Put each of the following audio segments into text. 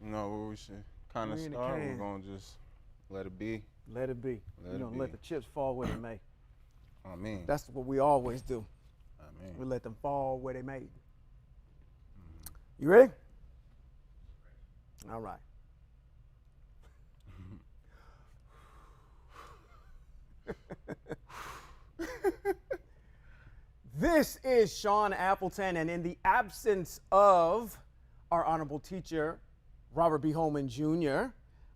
You know where we should kind of start? We're going to just let it be. Let it be. Let the chips fall where they may. I mean. That's what we always do. I mean. We let them fall where they may. You ready? All right. This is Sean Appleton, and in the absence of our honorable teacher, Robert B. Holman Jr.,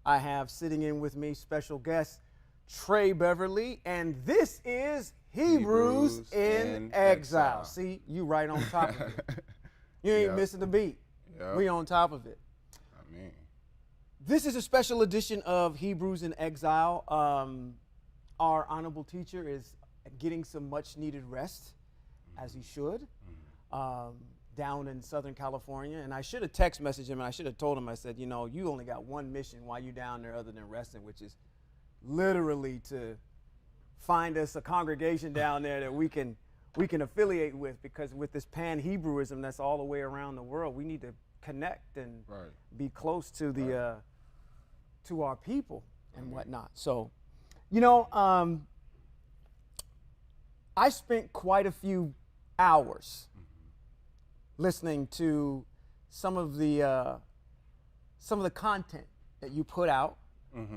I have sitting in with me special guest Trey Beverly, and this is Hebrews in Exile. See, you right on top of it. You ain't missing the beat. Yep. We on top of it. I mean. This is a special edition of Hebrews in Exile. Our honorable teacher is getting some much needed rest, as he should, down in Southern California. And I should have text messaged him, and I should have told him, I said, you know, you only got one mission while you're down there other than resting, which is literally to find us a congregation down there that we can affiliate with, because with this pan-Hebrewism that's all the way around the world, we need to connect and be close to the to our people and whatnot. So, you know, I spent quite a few hours listening to some of the content that you put out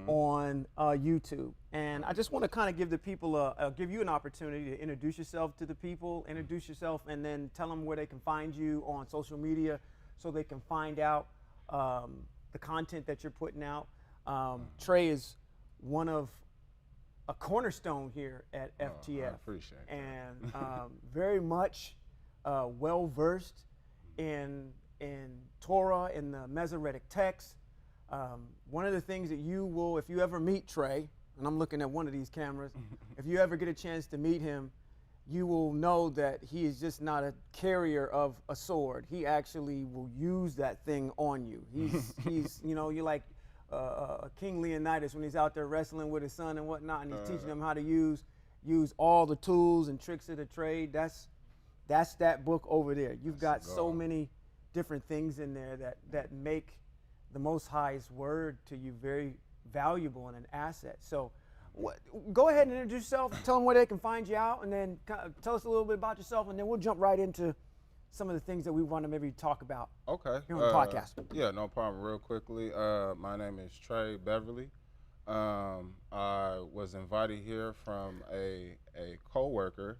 on YouTube, and I just want to kind of give the people give you an opportunity to introduce yourself to the people, introduce yourself, and then tell them where they can find you on social media so they can find out the content that you're putting out. Trey is one of a cornerstone here at FTF. I appreciate that. And very much well versed in Torah, in the Masoretic text. One of the things that you will, if you ever meet Trey, and I'm looking at one of these cameras, if you ever get a chance to meet him, you will know that he is just not a carrier of a sword. He actually will use that thing on you. He's you know, you're like King Leonidas when he's out there wrestling with his son and whatnot, and he's teaching them how to use all the tools and tricks of the trade. That's that book over there. You've got so many different things in there that make the Most High's word to you very valuable and an asset. So go ahead and introduce yourself, tell them where they can find you out, and then tell us a little bit about yourself, and then we'll jump right into some of the things that we want to maybe talk about here on the podcast. Yeah, no problem. Real quickly, my name is Trey Beverly. I was invited here from a co-worker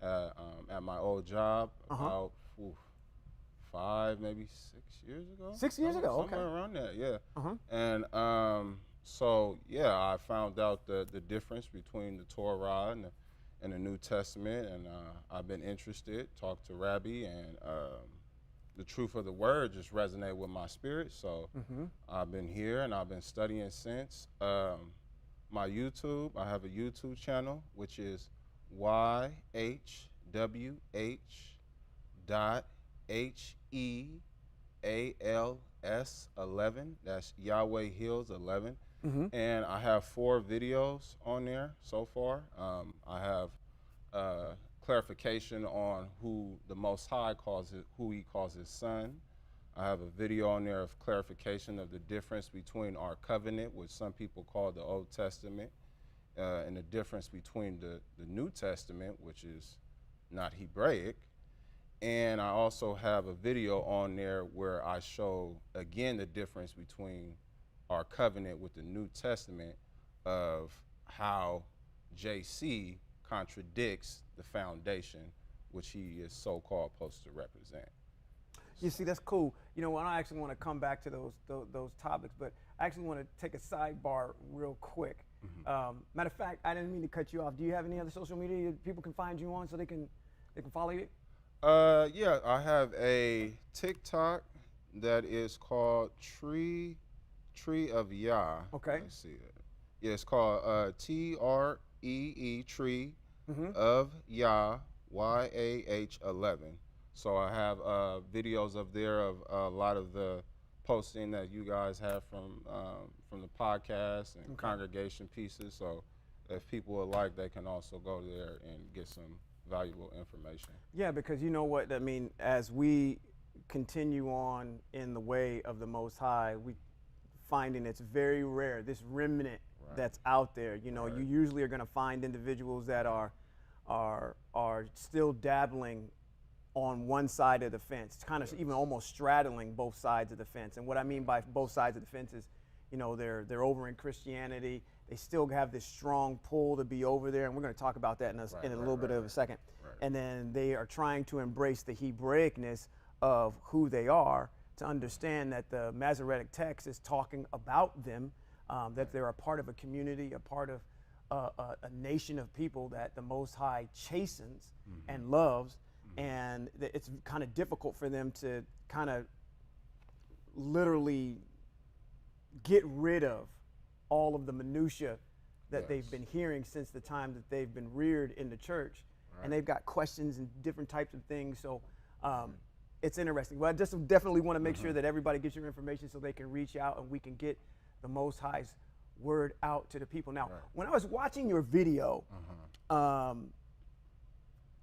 at my old job about 5, maybe 6 years ago. 6 years ago, okay. Somewhere around there, yeah. And so, yeah, I found out the difference between the Torah and the New Testament, and I've been interested, talked to Rabbi, and the truth of the word just resonated with my spirit. So I've been here and I've been studying since. My YouTube, I have a YouTube channel, which is YHWH.HEALS11. That's YAHWEH'S 11. And I have 4 videos on there so far. I have clarification on who the Most High who he calls his son. I have a video on there of clarification of the difference between our covenant, which some people call the Old Testament, and the difference between the New Testament, which is not Hebraic. And I also have a video on there where I show, again, the difference between our covenant with the New Testament, of how JC contradicts the foundation which he is so-called supposed to represent. You see, that's cool. You know, I actually want to come back to those topics, but I actually want to take a sidebar real quick. Matter of fact, I didn't mean to cut you off. Do you have any other social media that people can find you on so they can follow you? Yeah, I have a TikTok that is called Tree of Yah. Okay. Let's see it. Yeah, it's called TREE Tree of Yah, YAH11. So I have videos of a lot of the posting that you guys have from the podcast and congregation pieces. So if people would like, they can also go there and get some valuable information. Yeah, because you know what, I mean, as we continue on in the way of the Most High, we finding it's very rare, this remnant that's out there. You know, you usually are going to find individuals that are still dabbling on one side of the fence, kind of even almost straddling both sides of the fence. And what I mean by both sides of the fence is, you know, they're over in Christianity. They still have this strong pull to be over there, and we're going to talk about that in a little bit of a second. And then they are trying to embrace the Hebraicness of who they are, to understand that the Masoretic text is talking about them, that they're a part of a community, a part of a nation of people that the Most High chastens and loves, and it's kind of difficult for them to kind of literally get rid of all of the minutia that they've been hearing since the time that they've been reared in the church. And they've got questions and different types of things. So it's interesting. Well, I just definitely want to make sure that everybody gets your information so they can reach out and we can get the Most High's word out to the people. Now, when I was watching your video,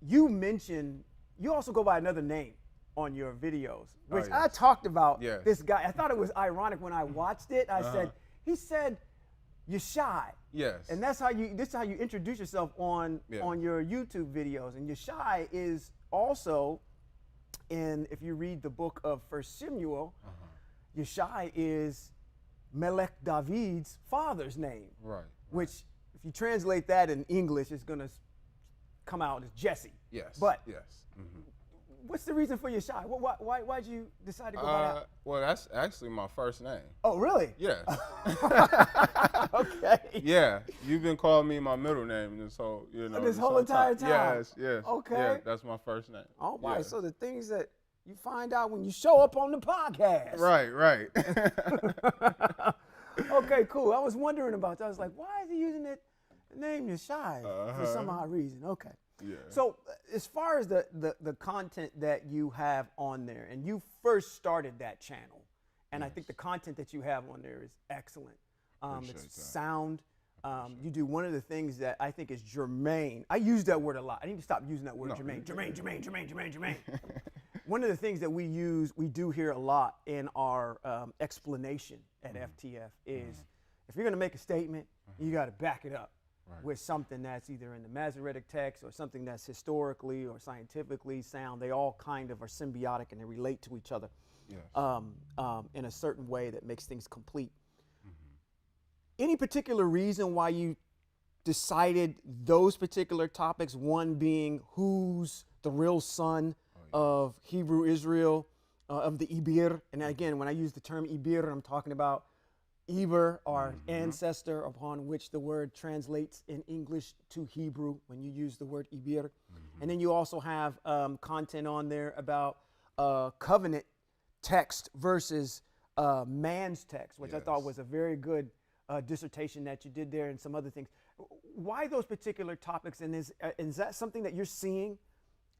you mentioned, you also go by another name on your videos, which I talked about this guy. I thought it was ironic when I watched it. I said, he said, "You're shy." Yes. And that's how you, this is how you introduce yourself on your YouTube videos. And Yeshai is also in, if you read the book of 1 Samuel, Yeshai is Melech David's father's name. Right. Which, if you translate that in English, it's going to come out as Jesse. Yes. But what's the reason for Yeshai? Why'd you decide to go by that? Well, that's actually my first name. Oh, really? Yes. Okay. Yeah, you've been calling me my middle name this whole, this whole entire time. Yes, yes. Okay. Yeah, that's my first name. All right. So the things that you find out when you show up on the podcast. Right. Okay, cool. I was wondering about that. I was like, why is he using the name Yeshai for some odd reason? Okay. Yeah. So as far as the content that you have on there, and you first started that channel, and I think the content that you have on there is excellent. It's sound. You do one of the things that I think is germane. I use that word a lot. I need to stop using that word, germane. Germane. One of the things that we do here a lot in our explanation at FTF is, if you're going to make a statement, you got to back it up with something that's either in the Masoretic text or something that's historically or scientifically sound. They all kind of are symbiotic and they relate to each other in a certain way that makes things complete. Any particular reason why you decided those particular topics, one being who's the real son of Hebrew Israel, of the Ibir? And again, when I use the term Ibir, I'm talking about Eber, our ancestor, upon which the word translates in English to Hebrew when you use the word Ibir. And then you also have content on there about covenant text versus man's text, which I thought was a very good dissertation that you did there, and some other things. Why those particular topics, and is that something that you're seeing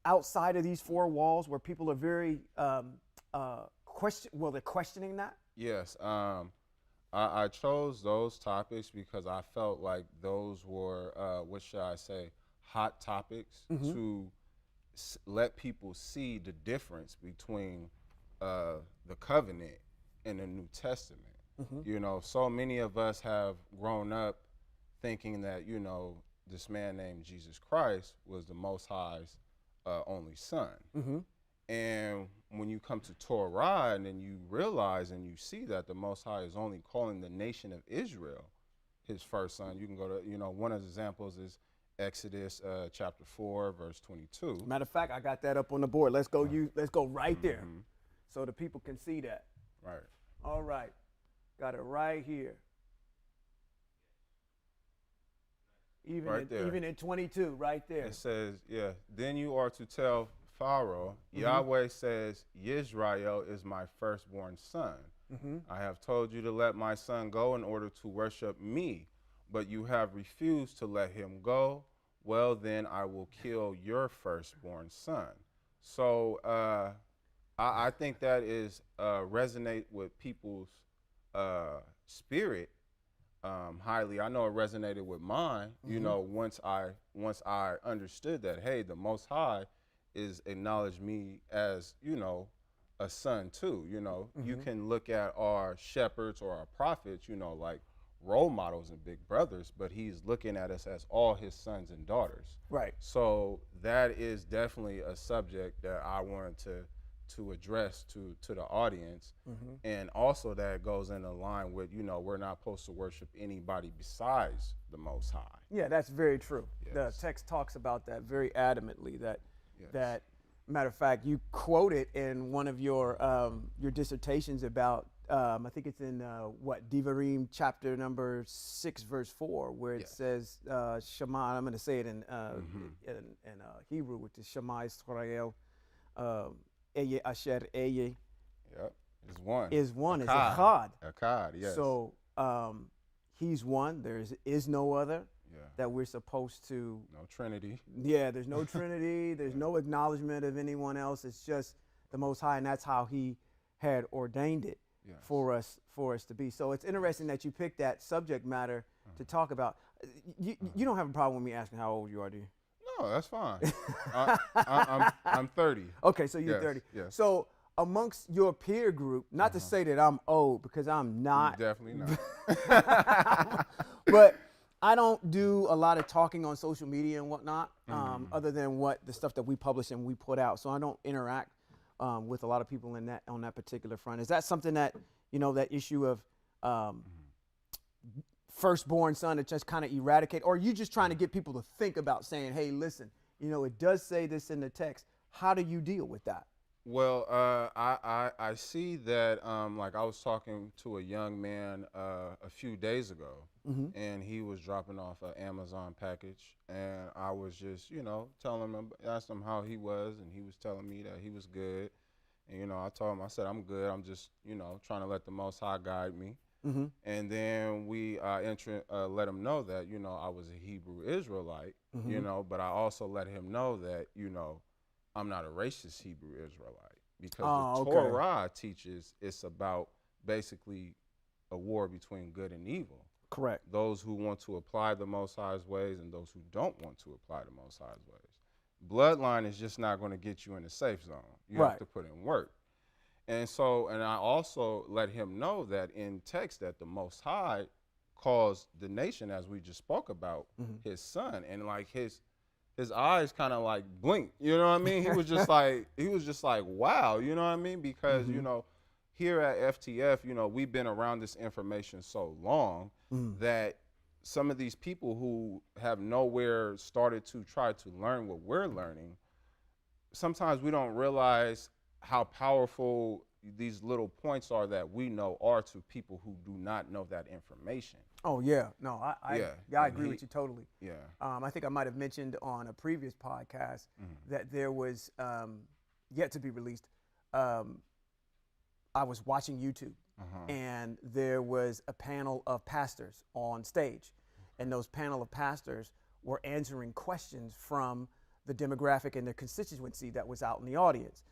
outside of these four walls where people are very they're questioning that? Yes. I chose those topics because I felt like those were, what should I say, hot topics to let people see the difference between the covenant and the New Testament. You know, so many of us have grown up thinking that, this man named Jesus Christ was the Most High's only son. And when you come to Torah and then you realize and you see that the Most High is only calling the nation of Israel his first son, you can go to, one of the examples is Exodus chapter 4, verse 22. Matter of fact, I got that up on the board. Let's go right there so the people can see that. Right. All right. Got it right here. Even in 22, right there. It says, then you are to tell Pharaoh, Yahweh says, Yisrael is my firstborn son. I have told you to let my son go in order to worship me, but you have refused to let him go. Well, then I will kill your firstborn son. So I think that is resonate with people's spirit highly. I know it resonated with mine, once I understood that, hey, the Most High is acknowledged me as, a son too. You know, you can look at our shepherds or our prophets, you know, like role models and big brothers, but he's looking at us as all his sons and daughters. Right. So that is definitely a subject that I wanted to address to the audience. And also that goes in line with, you know, we're not supposed to worship anybody besides the Most High. Yeah, that's very true. Yes. The text talks about that very adamantly. That Yes. matter of fact, you quote it in one of your dissertations about. I think it's in Devarim chapter number 6, verse 4, where it says Shema. I'm going to say it in Hebrew, which is Shema Israel, Eye Asher Eye. Yep. Is one. Is one. Echad. It's Echad. Echad, yes. So he's one. There is no other. Yeah. That we're supposed to. No Trinity. Yeah, there's no Trinity. There's no acknowledgement of anyone else. It's just the Most High, and that's how He had ordained it for us to be. So it's interesting that you picked that subject matter to talk about. You don't have a problem with me asking how old you are, do you? No, that's fine. I'm 30. Okay, so you're 30. Yes. So amongst your peer group, not to say that I'm old, because I'm not. You're definitely not. But I don't do a lot of talking on social media and whatnot, other than the stuff that we publish and we put out. So I don't interact with a lot of people on that particular front. Is that something that, you know, that issue of firstborn son to just kind of eradicate, or are you just trying to get people to think about saying, hey, listen, you know, it does say this in the text. How do you deal with that? Well, I see that, like I was talking to a young man a few days ago, and he was dropping off an Amazon package, and I was just, you know, asked him how he was, and he was telling me that he was good. And, you know, I told him, I said, I'm good. I'm just, you know, trying to let the Most High guide me. And then we let him know that, you know, I was a Hebrew Israelite, you know, but I also let him know that, you know, I'm not a racist Hebrew Israelite, because the Torah teaches it's about basically a war between good and evil. Correct. Those who want to apply the Most High's ways and those who don't want to apply the Most High's ways. Bloodline is just not going to get you in the safe zone. You have to put in work. And so, and I also let him know that in text that the Most High calls the nation, as we just spoke about, his son, and like his eyes kind of like blinked, you know what I mean? He was just like, wow, you know what I mean? Because, you know, here at FTF, you know, we've been around this information so long that some of these people who have nowhere started to try to learn what we're learning, sometimes we don't realize how powerful these little points are that we know are to people who do not know that information. Oh, yeah. No, I agree with you totally. Yeah. I think I might have mentioned on a previous podcast that there was, yet to be released, I was watching YouTube, and there was a panel of pastors on stage, and those panel of pastors were answering questions from the demographic and the constituency that was out in the audience.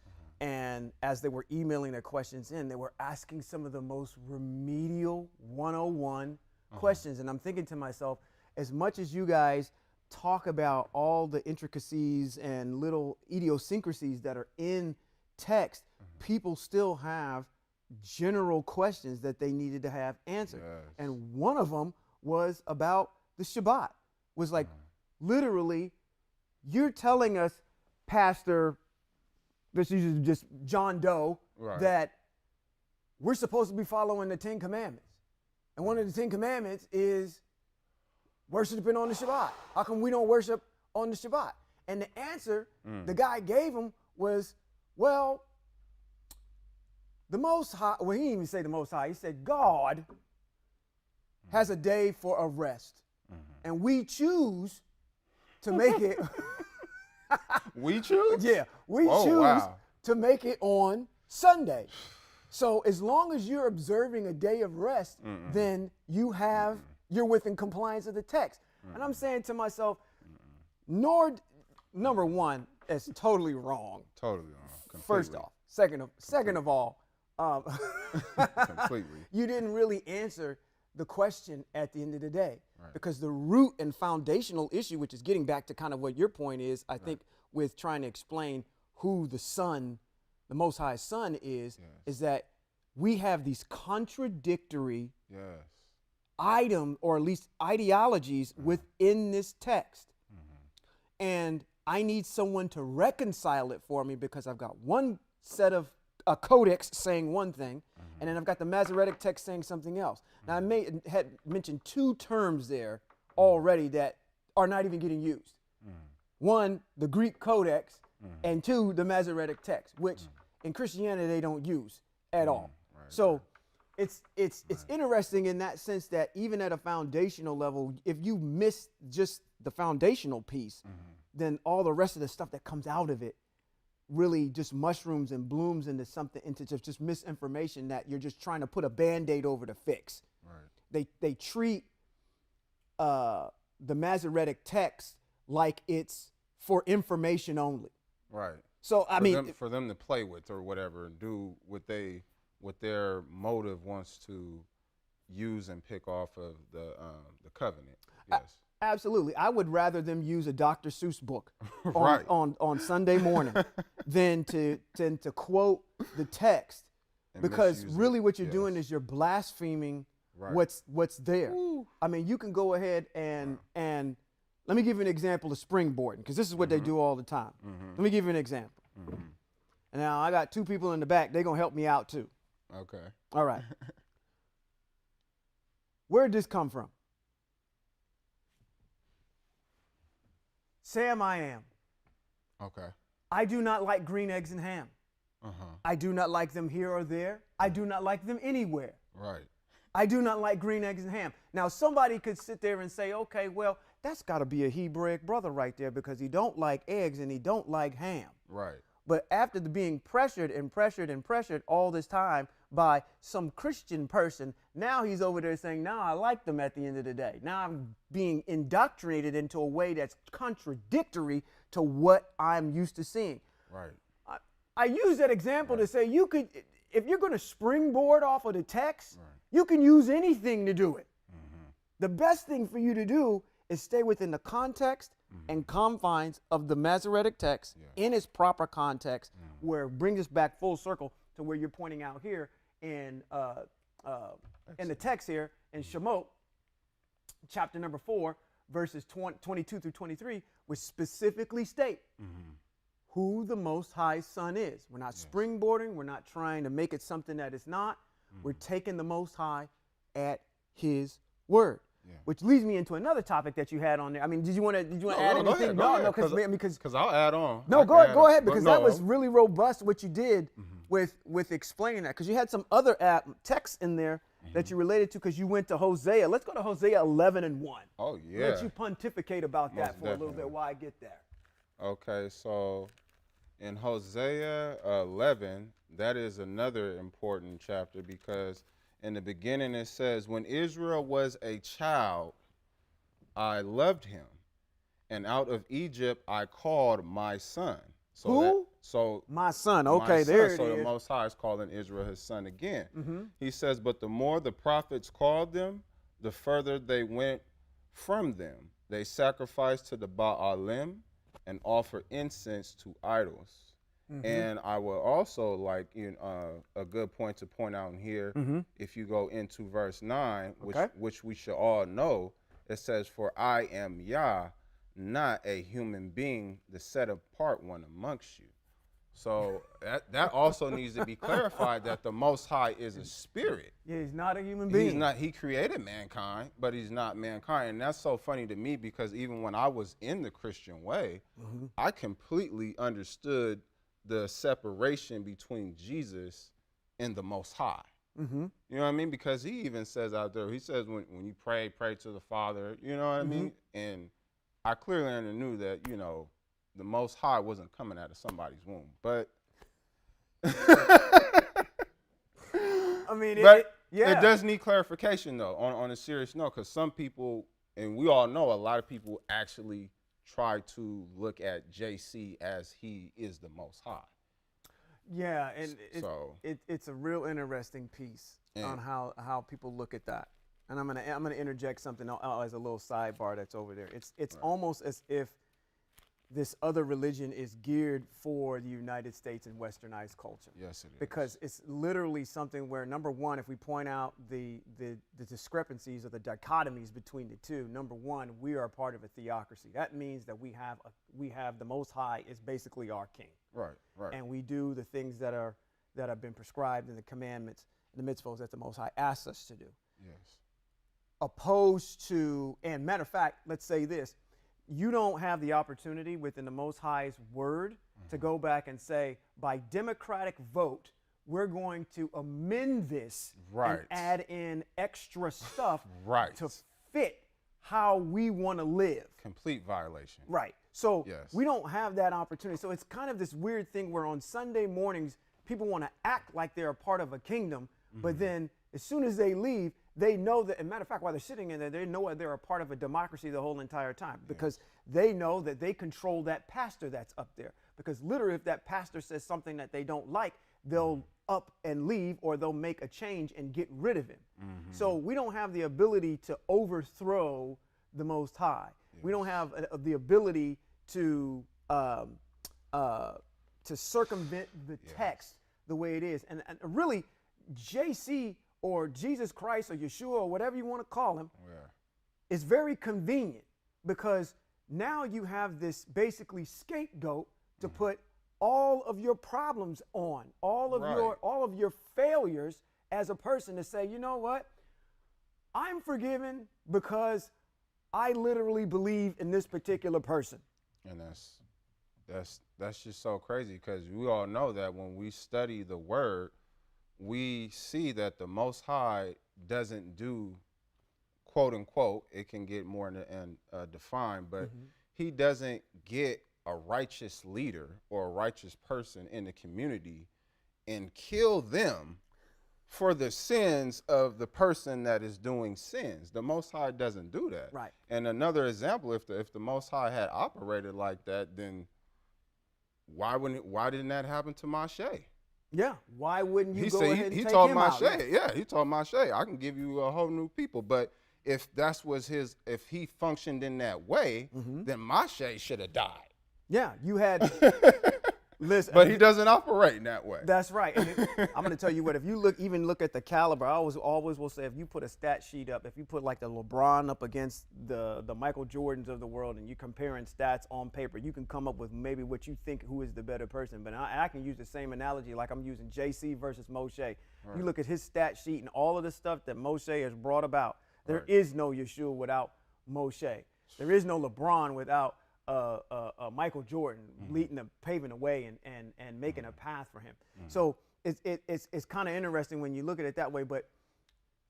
And as they were emailing their questions in, they were asking some of the most remedial 101 questions. And I'm thinking to myself, as much as you guys talk about all the intricacies and little idiosyncrasies that are in text, people still have general questions that they needed to have answered. Yes. And one of them was about the Shabbat. Was like, literally, you're telling us, Pastor, this is just John Doe, that we're supposed to be following the 10 Commandments. And one of the 10 Commandments is worshiping on the Shabbat. How come we don't worship on the Shabbat? And the answer the guy gave him was, well, the Most High, well, he didn't even say the Most High. He said, God has a day for a rest. And we choose to make it. We choose? Yeah, we choose to make it on Sunday. So as long as you're observing a day of rest, then you're within compliance of the text. And I'm saying to myself, number one, it's totally wrong. Totally wrong. Completely. First off. Second of all, completely. You didn't really answer the question at the end of the day. Because the root and foundational issue, which is getting back to kind of what your point is, I think, with trying to explain who the son the Most High Son is that we have these contradictory or at least ideologies within this text. And I need someone to reconcile it for me because I've got one set of a codex saying one thing, and then I've got the Masoretic text saying something else. Now, I had mentioned two terms there already that are not even getting used. One, the Greek codex, and two, the Masoretic text, which in Christianity they don't use at all. So it's interesting in that sense that even at a foundational level, if you miss just the foundational piece, then all the rest of the stuff that comes out of it really just mushrooms and blooms into just misinformation that you're just trying to put a Band-Aid over to fix. They treat the Masoretic text like it's for information only. So for them to play with or whatever and do what their motive wants to use and pick off of the covenant. Yes. Absolutely. I would rather them use a Dr. Seuss book on Sunday morning than to quote the text, and because really what you're doing is you're blaspheming what's there. I mean, you can go ahead and let me give you an example of springboarding, because this is what they do all the time. Let me give you an example. And now I got two people in the back. They're going to help me out too. Okay. All right. Where did this come from? Sam, I am. Okay. I do not like green eggs and ham. I do not like them here or there. I do not like them anywhere. I do not like green eggs and ham. Now, somebody could sit there and say, okay, well, that's got to be a Hebraic brother right there because he don't like eggs and he don't like ham. But after being pressured and pressured and pressured all this time by some Christian person, now he's over there saying, no, I like them at the end of the day. Now I'm being indoctrinated into a way that's contradictory to what I'm used to seeing. I use that example to say you could, if you're going to springboard off of the text, you can use anything to do it. The best thing for you to do is stay within the context and confines of the Masoretic text in its proper context, where it brings us back full circle to where you're pointing out here in the text here in Shemot, chapter number 4, verses 22 through 23, which specifically state who the Most High Son is. We're not springboarding. We're not trying to make it something that it's not. We're taking the Most High at His word. Which leads me into another topic that you had on there. I mean, did you want to add anything? No, because I'll add on. No, go ahead, because that was really robust what you did with explaining that. Because you had some other texts in there that you related to, because you went to Hosea. Let's go to Hosea 11:1. Oh, yeah. Let you pontificate about that for a little bit while I get there. Okay, so in Hosea 11, that is another important chapter, because in the beginning it says, when Israel was a child, I loved him, and out of Egypt I called my son. So Who? My son. Okay, there it is. So the Most High is calling Israel his son again. He says, but the more the prophets called them, the further they went from them. They sacrificed to the Baalim and offer incense to idols. And I will also like a good point to point out here, if you go into verse 9, which we should all know, it says, for I am Yah, not a human being, the set apart one amongst you. So that also needs to be clarified, that the Most High is a spirit. Yeah, he's not a human being. He's not. He created mankind, but he's not mankind. And that's so funny to me, because even when I was in the Christian way, I completely understood the separation between Jesus and the Most High. You know what I mean? Because he even says out there, he says when you pray to the Father, you know what I mean? And I clearly knew that, the Most High wasn't coming out of somebody's womb. But I mean, it does need clarification, though, on a serious note, because some people, and we all know a lot of people actually try to look at JC as he is the Most High. Yeah, and it's a real interesting piece on how people look at that. And I'm gonna interject something as a little sidebar that's over there. It's almost as if this other religion is geared for the United States and westernized culture. Yes, it is. Because it's literally something where, number one, if we point out the discrepancies or the dichotomies between the two, number one, we are part of a theocracy. That means that we have the Most High is basically our king. Right, right. And we do the things that have been prescribed in the commandments and the mitzvahs that the Most High asks us to do. Yes. Opposed to, and matter of fact, let's say this, you don't have the opportunity within the Most High's word to go back and say, by democratic vote, we're going to amend this and add in extra stuff to fit how we want to live. Complete violation. Right. So we don't have that opportunity. So it's kind of this weird thing where on Sunday mornings, people want to act like they're a part of a kingdom, but then as soon as they leave, they know that, and matter of fact, while they're sitting in there, they know they're a part of a democracy the whole entire time because they know that they control that pastor that's up there. Because literally, if that pastor says something that they don't like, they'll up and leave, or they'll make a change and get rid of him. So we don't have the ability to overthrow the Most High. We don't have the ability to circumvent the text the way it is. And really, JC or Jesus Christ or Yeshua or whatever you want to call him is very convenient, because now you have this basically scapegoat to put all of your problems on, all of your failures as a person, to say, you know what, I'm forgiven because I literally believe in this particular person. And that's just so crazy, because we all know that when we study the word, we see that the Most High doesn't do, quote unquote, it can get more defined, but he doesn't get a righteous leader or a righteous person in the community and kill them for the sins of the person that is doing sins. The Most High doesn't do that. Right. And another example, if the Most High had operated like that, then why didn't that happen to Moshe? Yeah, why wouldn't you go ahead and he take told him Moshe, out? he told Moshe, I can give you a whole new people. But if if he functioned in that way, then Moshe should have died. Yeah, you had, listen. But he doesn't operate in that way. That's right. And I'm going to tell you what, if you look at the caliber, I always will say, if you put a stat sheet up, if you put like the LeBron up against the Michael Jordans of the world, and you're comparing stats on paper, you can come up with maybe what you think who is the better person. But I can use the same analogy, like I'm using JC versus Moshe. Right. You look at his stat sheet and all of the stuff that Moshe has brought about. There is no Yeshua without Moshe. There is no LeBron without Michael Jordan paving the way and making a path for him. So it's kind of interesting when you look at it that way, but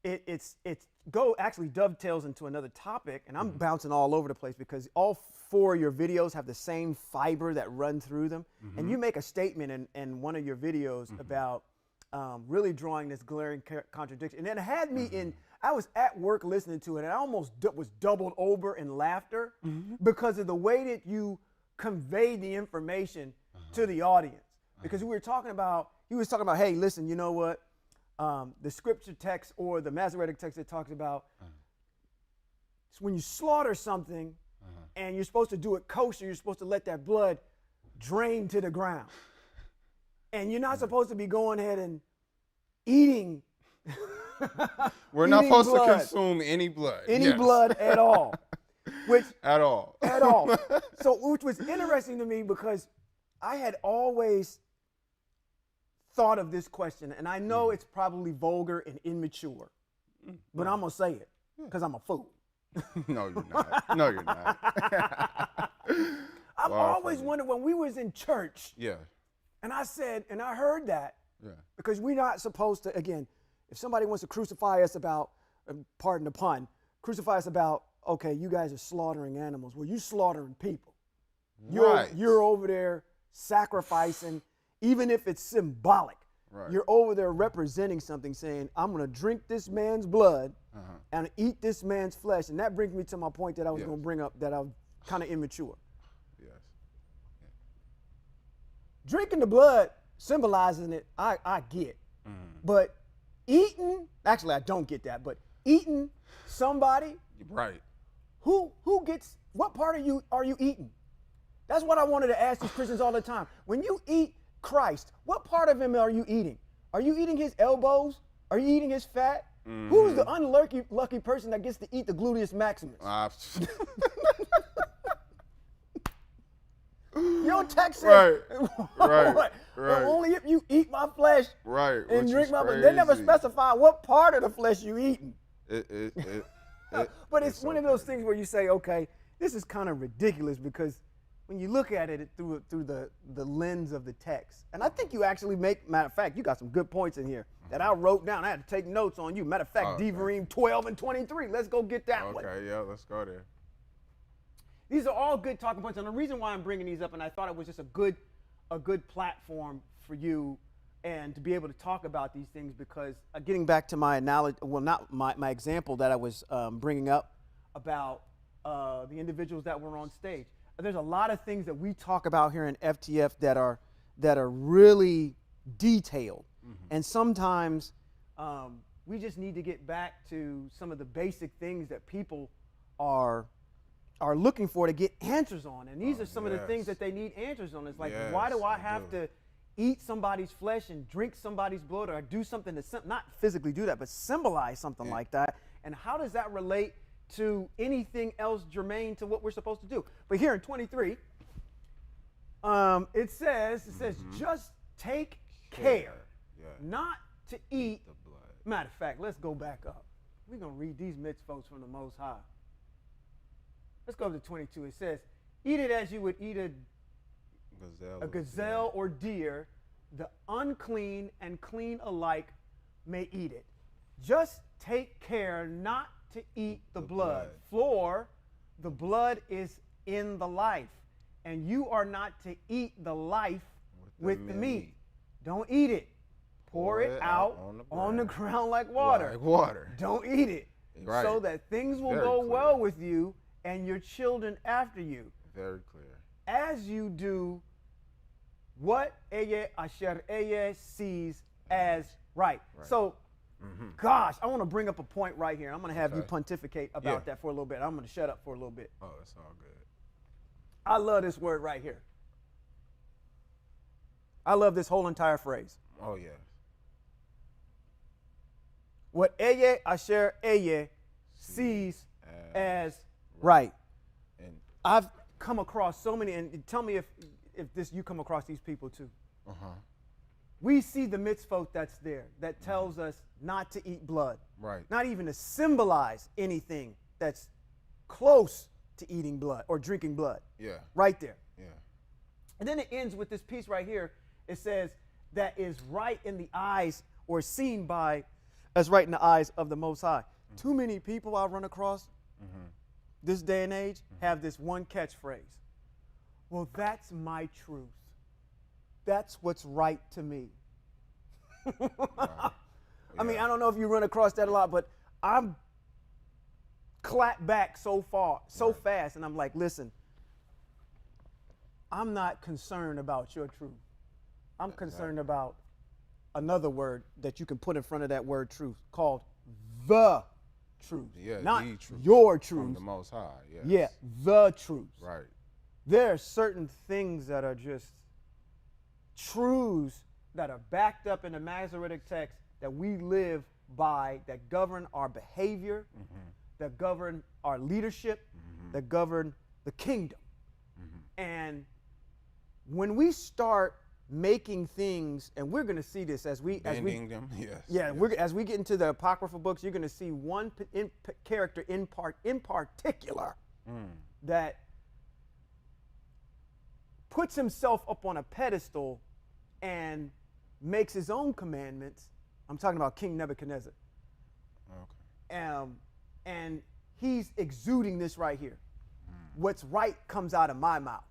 it's actually dovetails into another topic, and I'm bouncing all over the place because all four of your videos have the same fiber that run through them. And you make a statement in one of your videos about really drawing this glaring contradiction. And it had me I was at work listening to it, and I almost was doubled over in laughter because of the way that you conveyed the information to the audience. Because he was talking about, hey, listen, you know what? The scripture text or the Masoretic text that talks about when you slaughter something and you're supposed to do it kosher, you're supposed to let that blood drain to the ground. And you're not supposed to be going ahead and eating. We're not supposed to consume any blood. Any blood at all. At all. So, which was interesting to me because I had always thought of this question, and I know it's probably vulgar and immature, but I'm going to say it because I'm a fool. No, you're not. No, you're not. I've always wondered when we was in church. Yeah. And I heard that. Yeah. Because we're not supposed to, again, if somebody wants to crucify us about, pardon the pun, crucify us about, okay, you guys are slaughtering animals. Well, you slaughtering people. You're over there sacrificing, even if it's symbolic. Right. You're over there representing something, saying, I'm going to drink this man's blood and eat this man's flesh. And that brings me to my point that I was going to bring up, that I was kind of immature. Yes. Yeah. Drinking the blood, symbolizing it, I get. But eating, actually I don't get that, but eating somebody, right? Who gets, what part of you are you eating? That's what I wanted to ask these Christians all the time. When you eat Christ, what part of him are you eating? Are you eating his elbows? Are you eating his fat? Mm-hmm. Who's the unlucky person that gets to eat the gluteus maximus? Your text says, right. well, only if you eat my flesh and drink my blood. They never specify what part of the flesh you eating. But it's one of those things where you say, okay, this is kind of ridiculous because when you look at it through the lens of the text, and I think you actually matter of fact, you got some good points in here that I wrote down. I had to take notes on you. Matter of fact, Devarim 12 and 23. Let's go get that one. Okay, yeah, let's go there. These are all good talking points, and the reason why I'm bringing these up, and I thought it was just a good platform for you and to be able to talk about these things because getting back to my analogy, well, not my example that I was bringing up about the individuals that were on stage. There's a lot of things that we talk about here in FTF that are really detailed, and sometimes we just need to get back to some of the basic things that people are looking for to get answers on, and these are some of the things that they need answers on. It's like, why do I have to eat somebody's flesh and drink somebody's blood, or do something to not physically do that, but symbolize something like that? And how does that relate to anything else germane to what we're supposed to do? But here in 23, it says just take care not to eat the blood. Matter of fact, let's go back up. We're going to read these mitzvot from the Most High. Let's go to 22. It says, eat it as you would eat a gazelle or deer. The unclean and clean alike may eat it. Just take care not to eat the blood, for the blood is in the life, and you are not to eat the life with the meat. Don't eat it. Pour it out on the ground like water. Don't eat it, so that things will go well with you and your children after you. Very clear. As you do what YAHWEH'S sees as right. So, gosh, I want to bring up a point right here. I'm going to have you pontificate about that for a little bit. I'm going to shut up for a little bit. Oh, that's all good. I love this word right here. I love this whole entire phrase. Oh, yeah. What YAHWEH sees as right. And I've come across so many, and tell me if you come across these people too. We see the mitzvot that's there that tells us not to eat blood. Right. Not even to symbolize anything that's close to eating blood or drinking blood. Yeah. Right there. Yeah. And then it ends with this piece right here. It says that is right in the eyes or seen by as right in the eyes of the Most High. Too many people I run across this day and age have this one catchphrase. Well, that's my truth. That's what's right to me. I mean, I don't know if you run across that a lot, but I'm clapped back so fast, and I'm like, listen, I'm not concerned about your truth. I'm concerned about another word that you can put in front of that word truth called the truth. Yeah, not the truth. Your truth. From the Most High, yes. Yeah, the truth. Right. There are certain things that are just truths that are backed up in the Masoretic text that we live by, that govern our behavior, that govern our leadership, that govern the kingdom. And when we start making things, and we're going to see this as we them, yes. Yeah, yes. As we get into the apocryphal books, you're going to see one character in particular that puts himself up on a pedestal and makes his own commandments. I'm talking about King Nebuchadnezzar. Okay. And he's exuding this right here. What's right comes out of my mouth.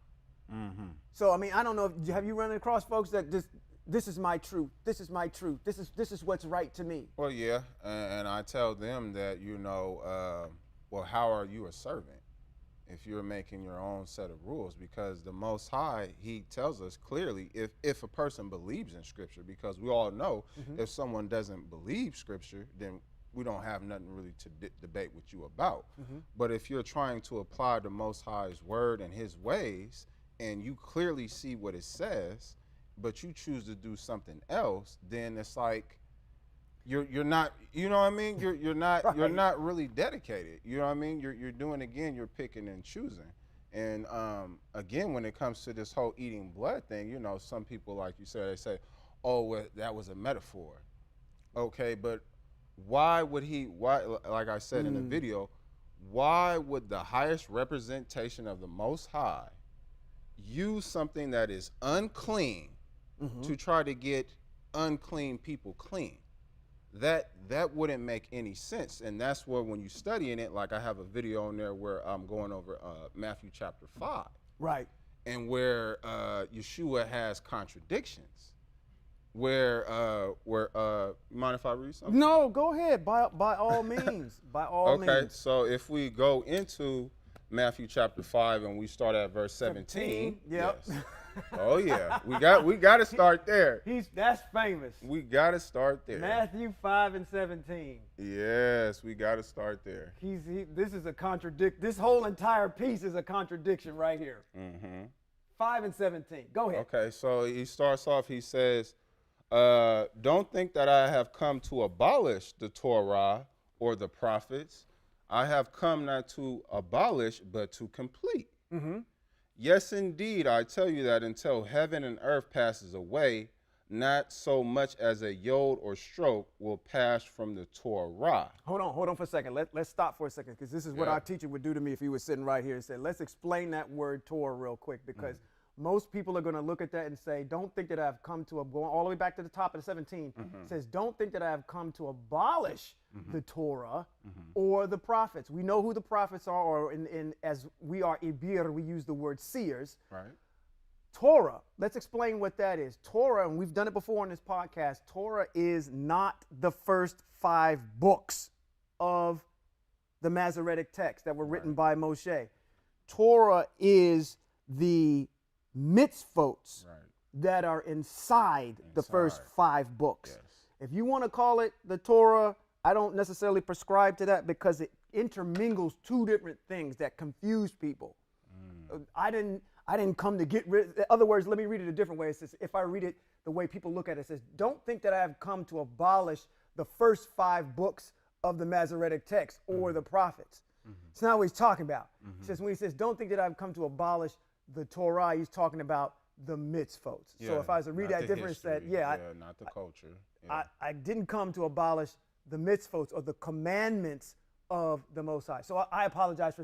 So, I mean, I don't know, have you run across folks that just, this is my truth, this is my truth, this is what's right to me? Well, yeah, and I tell them that, well, how are you a servant if you're making your own set of rules? Because the Most High, he tells us clearly if a person believes in Scripture, because we all know if someone doesn't believe Scripture, then we don't have nothing really to debate with you about. But if you're trying to apply the Most High's word and his ways, and you clearly see what it says, but you choose to do something else, then it's like you're not, you know what I mean? You're not Right. you're not really dedicated. You know what I mean? You're doing, again, you're picking and choosing. And again, when it comes to this whole eating blood thing, you know, some people, like you said, they say, "Oh, well, that was a metaphor." Okay, but why, like I said in the video, why would the highest representation of the Most High use something that is unclean to try to get unclean people clean? That wouldn't make any sense. And that's where, when you studying it, like I have a video on there where I'm going over Matthew chapter 5. Right. And where Yeshua has contradictions. Where you mind if I read something? No, go ahead. By all means. By all means. Okay, so if we go into Matthew chapter 5 and we start at verse 17. Yep. Yes. Oh yeah, we got to start there. That's famous. We got to start there. Matthew 5:17. Yes, we got to start there. This is a contradict. This whole entire piece is a contradiction right here. 5:17. Go ahead. Okay, so he starts off. He says, "Don't think that I have come to abolish the Torah or the prophets. I have come not to abolish, but to complete. Yes, indeed, I tell you that until heaven and earth passes away, not so much as a yod or stroke will pass from the Torah." Hold on for a second. Let's stop for a second, because this is what our teacher would do to me if he was sitting right here and said, let's explain that word Torah real quick, because most people are going to look at that and say, don't think that I've come to, going all the way back to the top of the 17, it says, don't think that I have come to abolish the Torah or the prophets. We know who the prophets are, or as we are Ibir, we use the word seers. Right. Torah, let's explain what that is. Torah, and we've done it before on this podcast, Torah is not the first 5 books of the Masoretic text that were written by Moshe. Torah is the mitzvot that are inside the first 5 books. Yes. If you want to call it the Torah, I don't necessarily prescribe to that, because it intermingles 2 different things that confuse people. I didn't come to get rid. In other words, let me read it a different way. It says, if I read it the way people look at it, it says, don't think that I have come to abolish the first 5 books of the Masoretic text or the prophets. It's not what he's talking about. He says, when he says, don't think that I've come to abolish the Torah, he's talking about the mitzvot. So if I was to read that different, said, not the culture. I didn't come to abolish the mitzvot or the commandments of the Most High. So I apologize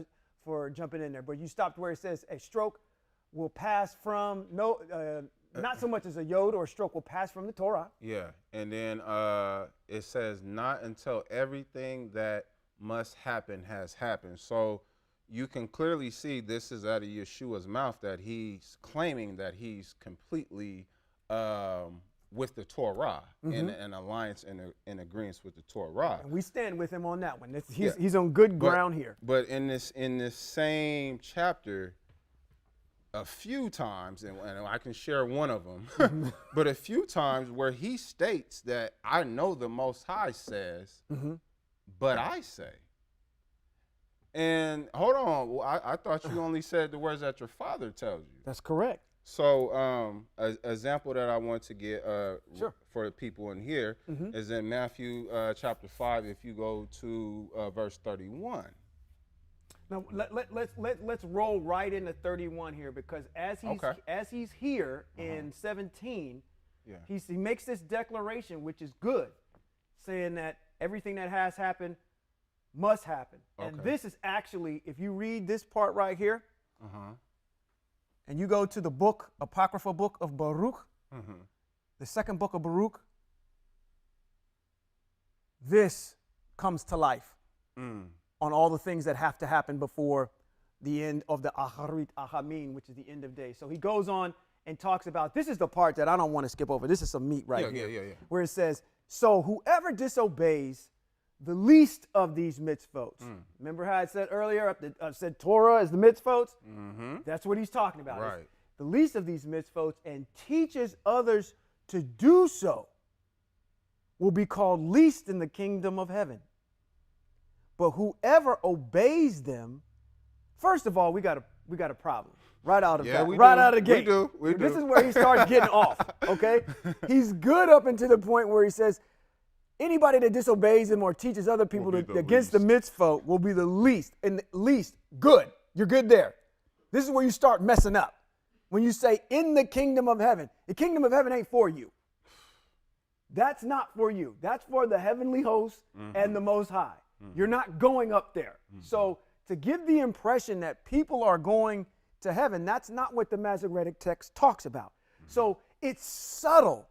for jumping in there, but you stopped where it says a stroke will pass from, not so much as a yod or a stroke will pass from the Torah. Yeah, and then it says, not until everything that must happen has happened. So you can clearly see this is out of Yeshua's mouth, that he's claiming that he's completely with the Torah, in an alliance, in agreement with the Torah. And we stand with him on that one. He's on good ground here. But in this same chapter, a few times, and I can share one of them, but a few times where he states that I know the Most High says, but I say. And hold on, I thought you only said the words that your father tells you. That's correct. So an example that I want to get for the people in here is in Matthew chapter 5, if you go to verse 31. Now let's roll right into 31 here, because as he's here in 17, he makes this declaration, which is good, saying that everything that has happened must happen. And this is actually, if you read this part right here, and you go to the apocryphal book of Baruch, the second book of Baruch, this comes to life on all the things that have to happen before the end of the Acharit Achamin, which is the end of days. So he goes on and talks about, this is the part that I don't want to skip over. This is some meat right here. Where it says, so whoever disobeys the least of these mitzvot. Remember how I said earlier, I said Torah is the mitzvot? That's what he's talking about. Right. The least of these mitzvot, and teaches others to do so, will be called least in the kingdom of heaven. But whoever obeys them, first of all, we got a problem. right out of Yeah, that, we right do. out of the gate. We do. This is where he starts getting off, okay? He's good up until the point where he says, anybody that disobeys him or teaches other people against the mitzvot will be the least, and least good. You're good there. This is where you start messing up. When you say in the kingdom of heaven, the kingdom of heaven ain't for you. That's not for you. That's for the heavenly hosts and the Most High. You're not going up there. So to give the impression that people are going to heaven, that's not what the Masoretic text talks about. So it's subtle.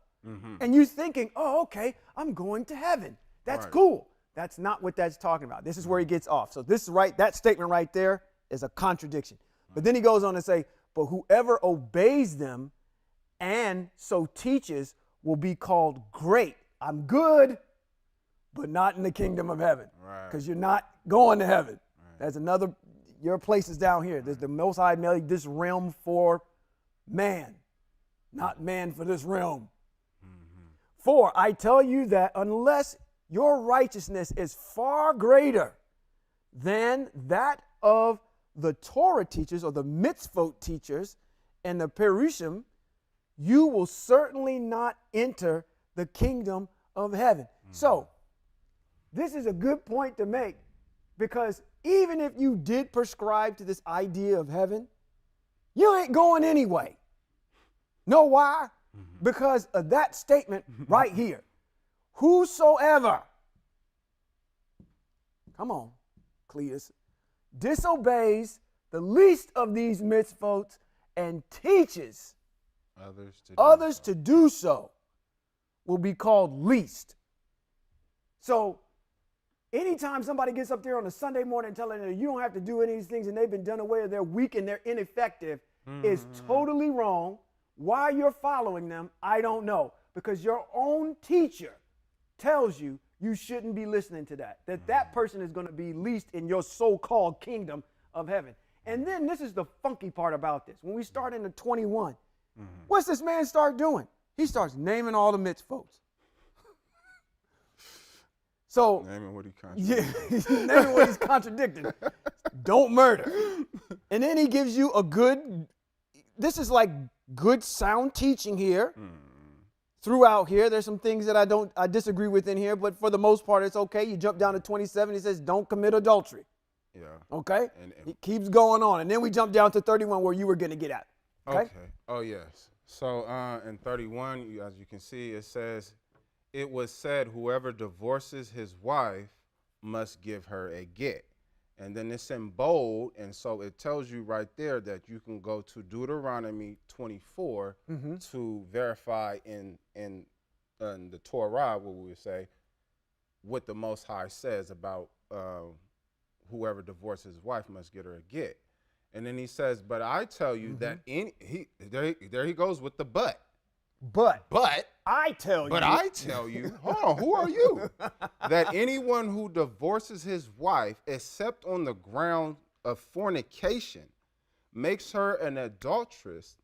And you're thinking, oh, okay, I'm going to heaven. That's cool. That's not what that's talking about. This is where he gets off. So this is right, that statement right there is a contradiction. But then he goes on to say, but whoever obeys them and so teaches will be called great. I'm good, but not in the kingdom of heaven. Because you're not going to heaven. There's another, your place is down here. There's the Most High made this realm for man, not man for this realm. For I tell you that unless your righteousness is far greater than that of the Torah teachers or the mitzvot teachers and the Perushim, you will certainly not enter the kingdom of heaven. So this is a good point to make, because even if you did prescribe to this idea of heaven, you ain't going anyway. Know why? Because of that statement right here. Whosoever, come on, Cletus, disobeys the least of these mitzvot and teaches others to do so will be called least. So anytime somebody gets up there on a Sunday morning telling you you don't have to do any of these things and they've been done away with, they're weak and they're ineffective, is totally wrong. Why you're following them, I don't know. Because your own teacher tells you you shouldn't be listening to that. That person is going to be least in your so-called kingdom of heaven. And then this is the funky part about this. When we start into 21, what's this man start doing? He starts naming all the mitzvot. So naming what he contradicted. Yeah, naming what he's contradicting. Don't murder. And then he gives you a good, this is like good sound teaching here. Throughout here, there's some things that I disagree with in here, but for the most part, it's okay. You jump down to 27, he says, don't commit adultery. Yeah. Okay? And it keeps going on. And then we jump down to 31 where you were going to get at. Okay? Oh, yes. So in 31, as you can see, it says, it was said, whoever divorces his wife must give her a get. And then it's in bold, and so it tells you right there that you can go to Deuteronomy 24 to verify in the Torah, what we would say, what the Most High says about whoever divorces his wife must get her a get. And then he says, but I tell you that there he goes with the but. But I tell you, hold on, who are you? That anyone who divorces his wife, except on the ground of fornication, makes her an adulteress,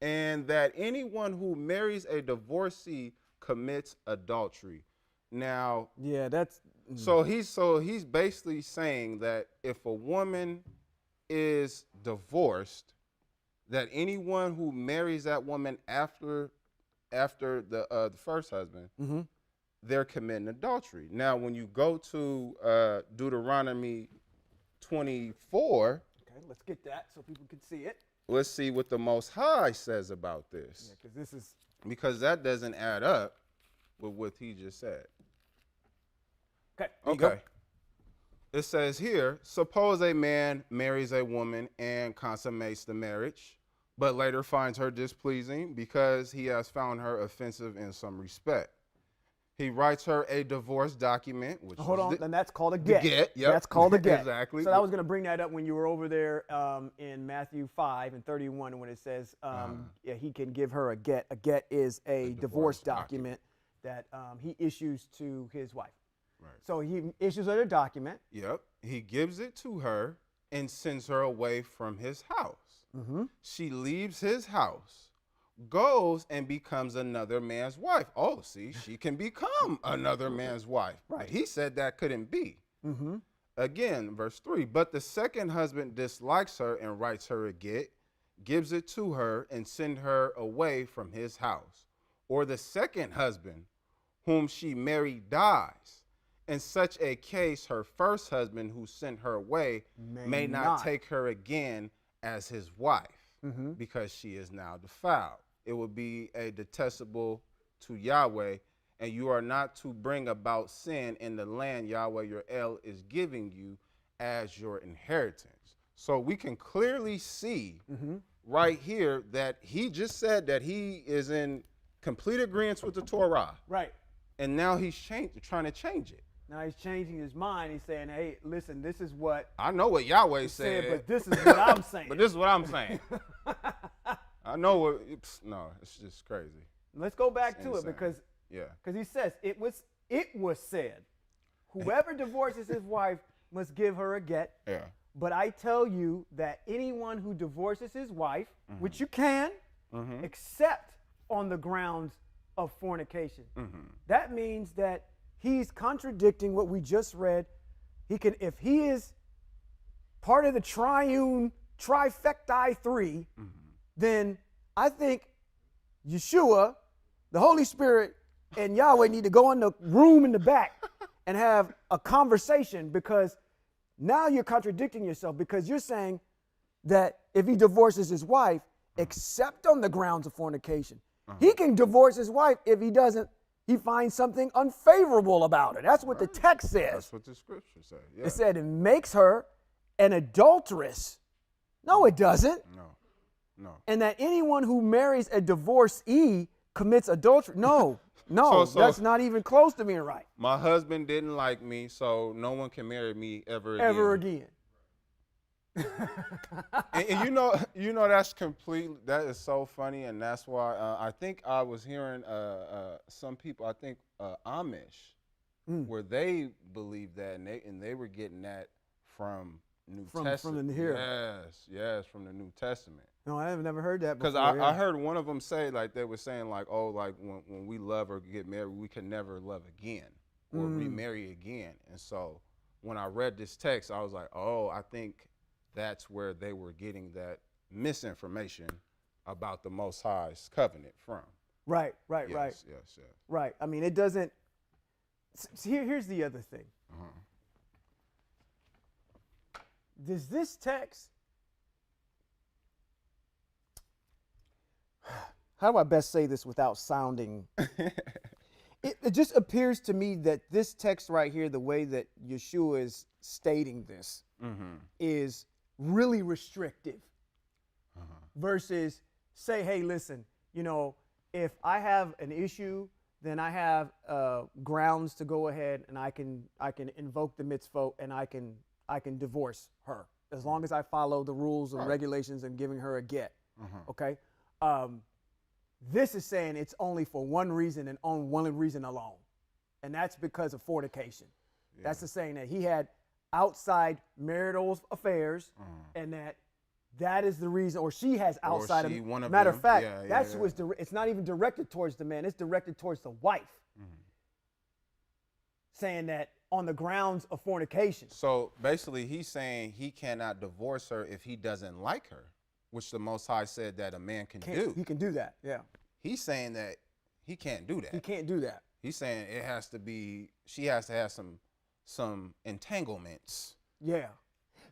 and that anyone who marries a divorcee commits adultery. Now, yeah, that's so he's basically saying that if a woman is divorced, that anyone who marries that woman after the first husband, they're committing adultery. Now, when you go to Deuteronomy 24, okay, let's get that so people can see it. Let's see what the Most High says about this. Yeah, because that doesn't add up with what he just said. Okay. It says here, suppose a man marries a woman and consummates the marriage, but later finds her displeasing because he has found her offensive in some respect. He writes her a divorce document, which and that's called a get. Yep. That's called a get. Exactly. So I was going to bring that up when you were over there in Matthew 5 and 31 when it says he can give her a get. A get is a divorce document that he issues to his wife. Right. So he issues her a document. Yep. He gives it to her and sends her away from his house. She leaves his house, goes and becomes another man's wife. Oh, see, she can become another man's wife. Right. But he said that couldn't be. Again, verse 3, but the second husband dislikes her and writes her a get gives it to her and send her away from his house, or the second husband whom she married dies. In such a case, her first husband who sent her away may not take her again as his wife, because she is now defiled. It will be a detestable to Yahweh, and you are not to bring about sin in the land Yahweh your El is giving you as your inheritance. So we can clearly see right here that he just said that he is in complete agreement with the Torah. Right. And now he's trying to change it. Now he's changing his mind. He's saying, hey, listen, this is what I know what Yahweh said, but this is what I'm saying. But this is what I'm saying. I know what, it's just crazy. Let's go back to it because he says it was said, whoever divorces his wife must give her a get. Yeah. But I tell you that anyone who divorces his wife, which you can, except on the grounds of fornication. That means that he's contradicting what we just read. If he is part of the triune trifecta 3, then I think Yeshua, the Holy Spirit, and Yahweh need to go in the room in the back and have a conversation, because now you're contradicting yourself, because you're saying that if he divorces his wife, except on the grounds of fornication, he can divorce his wife if he finds something unfavorable about her. That's what the text says. That's what the scripture says. Yeah. It said it makes her an adulteress. No, it doesn't. No. And that anyone who marries a divorcee commits adultery. No, that's not even close to being right. My husband didn't like me, so no one can marry me ever again. Ever again. and you know that is so funny, and that's why I think I was hearing some people, I think Amish, where they believe that, and they were getting that from New Testament. From the here. Yes, from the New Testament. No, I have never heard that before. Because I heard one of them say, like, they were saying, like, oh, like when we love or get married, we can never love again or remarry again. And so when I read this text, I was like, oh, I think that's where they were getting that misinformation about the Most High's covenant from. Right. Yes. Right. I mean, it doesn't. Here's the other thing. Does this text, how do I best say this without sounding? It just appears to me that this text right here, the way that Yeshua is stating this, is really restrictive versus say, hey, listen, if I have an issue, then I have grounds to go ahead and I can invoke the mitzvot and I can divorce her as long as I follow the rules and regulations and giving her a get. Okay. This is saying it's only for one reason and on one reason alone, and that's because of fornication. That's the saying that he had outside marital affairs, and that is the reason, or she has outside of. Matter of fact, it's not even directed towards the man; it's directed towards the wife, saying that on the grounds of fornication. So basically, he's saying he cannot divorce her if he doesn't like her, which the Most High said that a man can do. He can do that, yeah. He's saying that he can't do that. He can't do that. He's saying she has to have some entanglements. Yeah.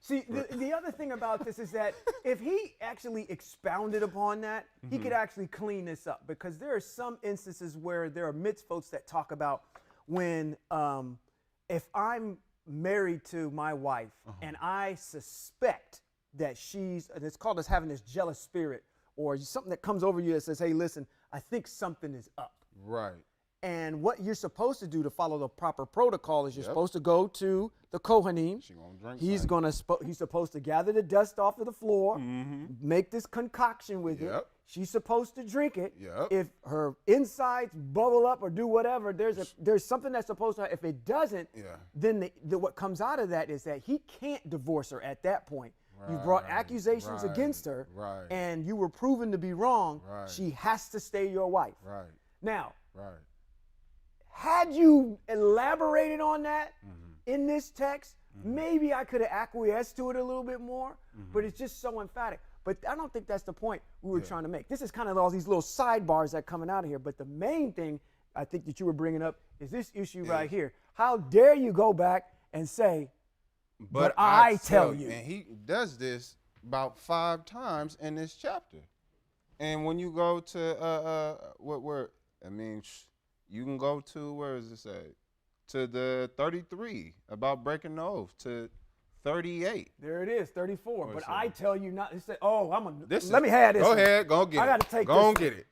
See, the other thing about this is that if he actually expounded upon that, he could actually clean this up, because there are some instances where there are mitzvot that talk about when, if I'm married to my wife and I suspect that and it's called as having this jealous spirit, or something that comes over you that says, hey, listen, I think something is up. Right. And what you're supposed to do to follow the proper protocol is you're supposed to go to the Kohanim. He's supposed to gather the dust off of the floor, make this concoction with it. She's supposed to drink it. If her insides bubble up or do whatever, there's something that's supposed to. If it doesn't, then what comes out of that is that he can't divorce her at that point. You brought accusations against her, and you were proven to be wrong. She has to stay your wife. Now, had you elaborated on that in this text, maybe I could have acquiesced to it a little bit more, but it's just so emphatic. But I don't think that's the point we were trying to make. This is kind of all these little sidebars that coming out of here. But the main thing I think that you were bringing up is this issue right here. How dare you go back and say, but I tell you. And he does this about 5 times in this chapter. And when you go to you can go to, where does it say? To the 33 about breaking the oath, to 38. There it is, 34. But I tell you not. He said, Let me have this. Go one. ahead, go get it. I gotta take go this. Go get it.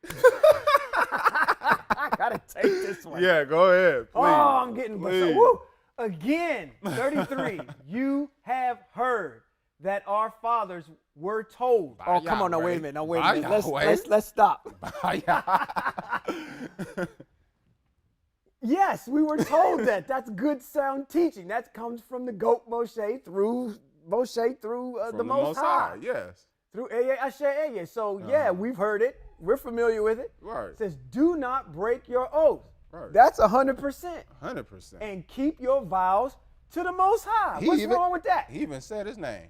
I gotta take this one. Yeah, go ahead. Please. Oh, I'm getting woo. Again, 33. You have heard that our fathers were told. By come on, now wait a minute. Now wait a minute. Yahweh. Let's stop. Yes, we were told that. That's good sound teaching. That comes from the goat Moshe through the Most High. Yes. Through Asher. So yeah, we've heard it. We're familiar with it. Right. It says, do not break your oath. Right. That's 100%. 100%. And keep your vows to the Most High. What's wrong with that? He even said his name.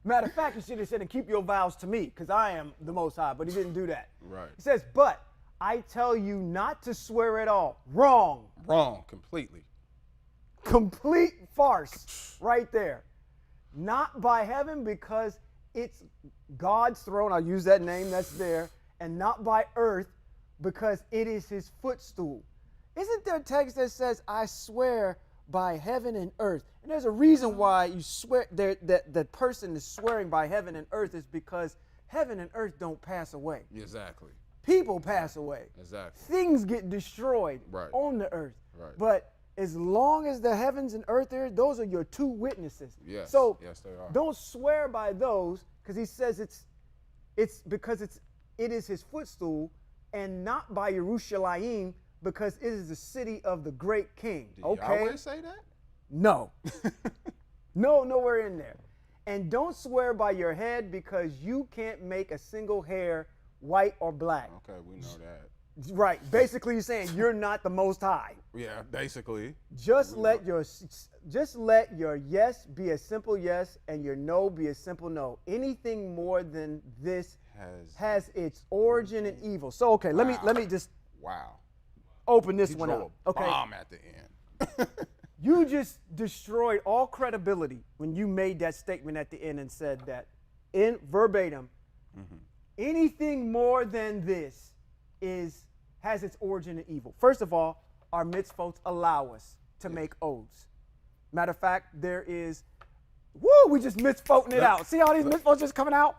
Matter of fact, he should have said, and keep your vows to me, because I am the Most High, but he didn't do that. Right. He says, but I tell you not to swear at all. Wrong. Wrong, completely. Complete farce right there. Not by heaven, because it's God's throne. I'll use that name that's there. And not by earth, because it is his footstool. Isn't there a text that says, I swear by heaven and earth? And there's a reason why you swear that the person is swearing by heaven and earth is because heaven and earth don't pass away. Exactly. People pass away. Exactly. Things get destroyed on the earth. Right. But as long as the heavens and earth are, those are your 2 witnesses. Yes. So yes, they are. Don't swear by those, because he says it's because it is his footstool, and not by Yerushalayim, because it is the city of the great king. Did Yahweh say that? No. No, nowhere in there. And don't swear by your head, because you can't make a single hair white or black. Okay, we know that. Right. Basically, you're saying you're not the Most High. Yeah, basically. Just let your yes be a simple yes and your no be a simple no. Anything more than this has its origin in evil. So okay, let me just open this one up. Okay. Bomb at the end. You just destroyed all credibility when you made that statement at the end and said that in verbatim, anything more than this has its origin in evil. First of all, our mitzvot allow us to make oaths. Matter of fact, there is, we just mitzvoting it out. See how these mitzvot just coming out?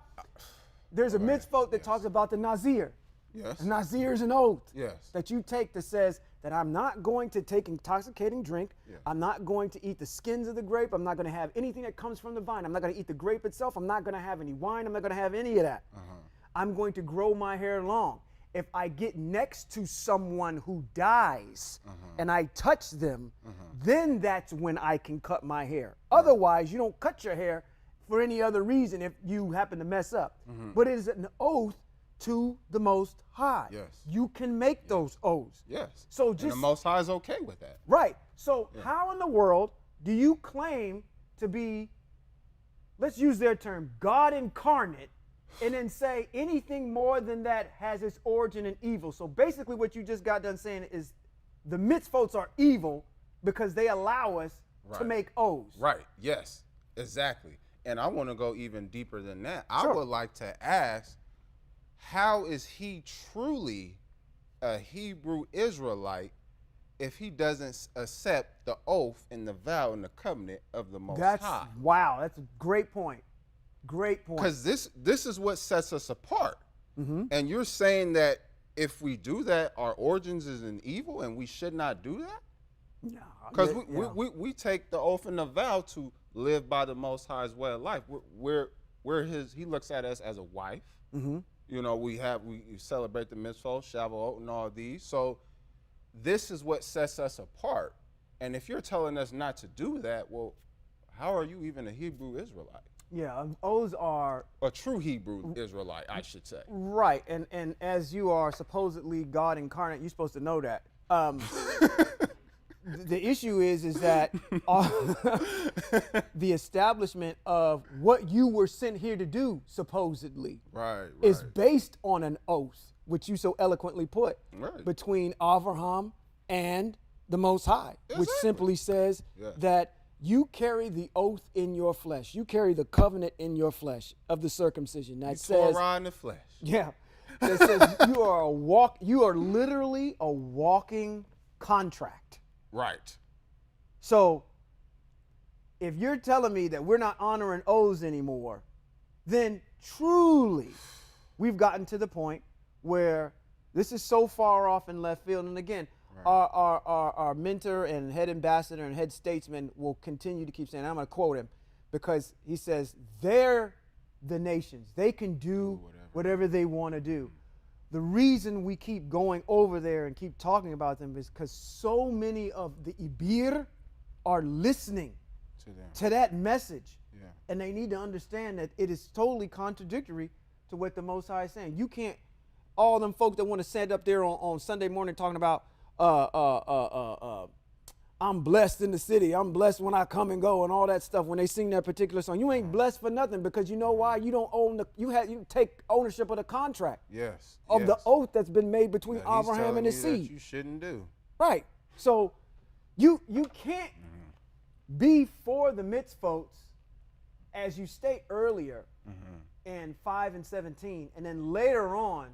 There's a mitzvot that talks about the Nazir. Yes. The Nazir is an oath that you take that says that I'm not going to take intoxicating drink. Yeah. I'm not going to eat the skins of the grape. I'm not going to have anything that comes from the vine. I'm not going to eat the grape itself. I'm not going to have any wine. I'm not going to have any of that. I'm going to grow my hair long. If I get next to someone who dies and I touch them, then that's when I can cut my hair. Otherwise, you don't cut your hair for any other reason if you happen to mess up. But it is an oath to the Most High. Yes. You can make those oaths. Yes. So just, and the Most High is okay with that. Right. So how in the world do you claim to be, let's use their term, God incarnate, and then say anything more than that has its origin in evil? So basically what you just got done saying is the mitzvot are evil because they allow us to make oaths. Right, yes, exactly. And I want to go even deeper than that. I would like to ask, how is he truly a Hebrew Israelite if he doesn't accept the oath and the vow and the covenant of the Most High? Wow, that's a great point. Great point. Because this is what sets us apart. And you're saying that if we do that, our origins is in evil and we should not do that? No. Because we take the oath and the vow to live by the Most High's way of life. He looks at us as a wife. You know, we celebrate the mitzvot, Shavuot, and all these. So this is what sets us apart. And if you're telling us not to do that, well, how are you even a Hebrew Israelite? Yeah, oaths are a true Hebrew Israelite, I should say. Right, and as you are supposedly God incarnate, you're supposed to know that. the issue is that the establishment of what you were sent here to do, supposedly, Right. is based on an oath, which you so eloquently put, Right. between Abraham and the Most High, which Exactly. simply says Yes. that you carry the oath in your flesh. You carry the covenant in your flesh of the circumcision. That says, Torah in the flesh. yeah, that says you are literally a walking contract. Right. So if you're telling me that we're not honoring oaths anymore, then truly we've gotten to the point where this is so far off in left field. And again, our mentor and head ambassador and head statesman will continue to keep saying, I'm going to quote him, because he says, they're the nations. They can do whatever they want to do. The reason we keep going over there and keep talking about them is because so many of the Ibir are listening to that message. Yeah. And they need to understand that it is totally contradictory to what the Most High is saying. You can't, all them folks that want to stand up there on Sunday morning talking about, I'm blessed in the city, I'm blessed when I come and go, and all that stuff, when they sing that particular song. You ain't blessed for nothing, because you know why? You don't own you take ownership of the contract. Yes. Of the oath that's been made between That he's Abraham and his telling you seed. that you shouldn't do. Right. So you can't be for the mitzvot, as you state earlier in 5 and 17, and then later on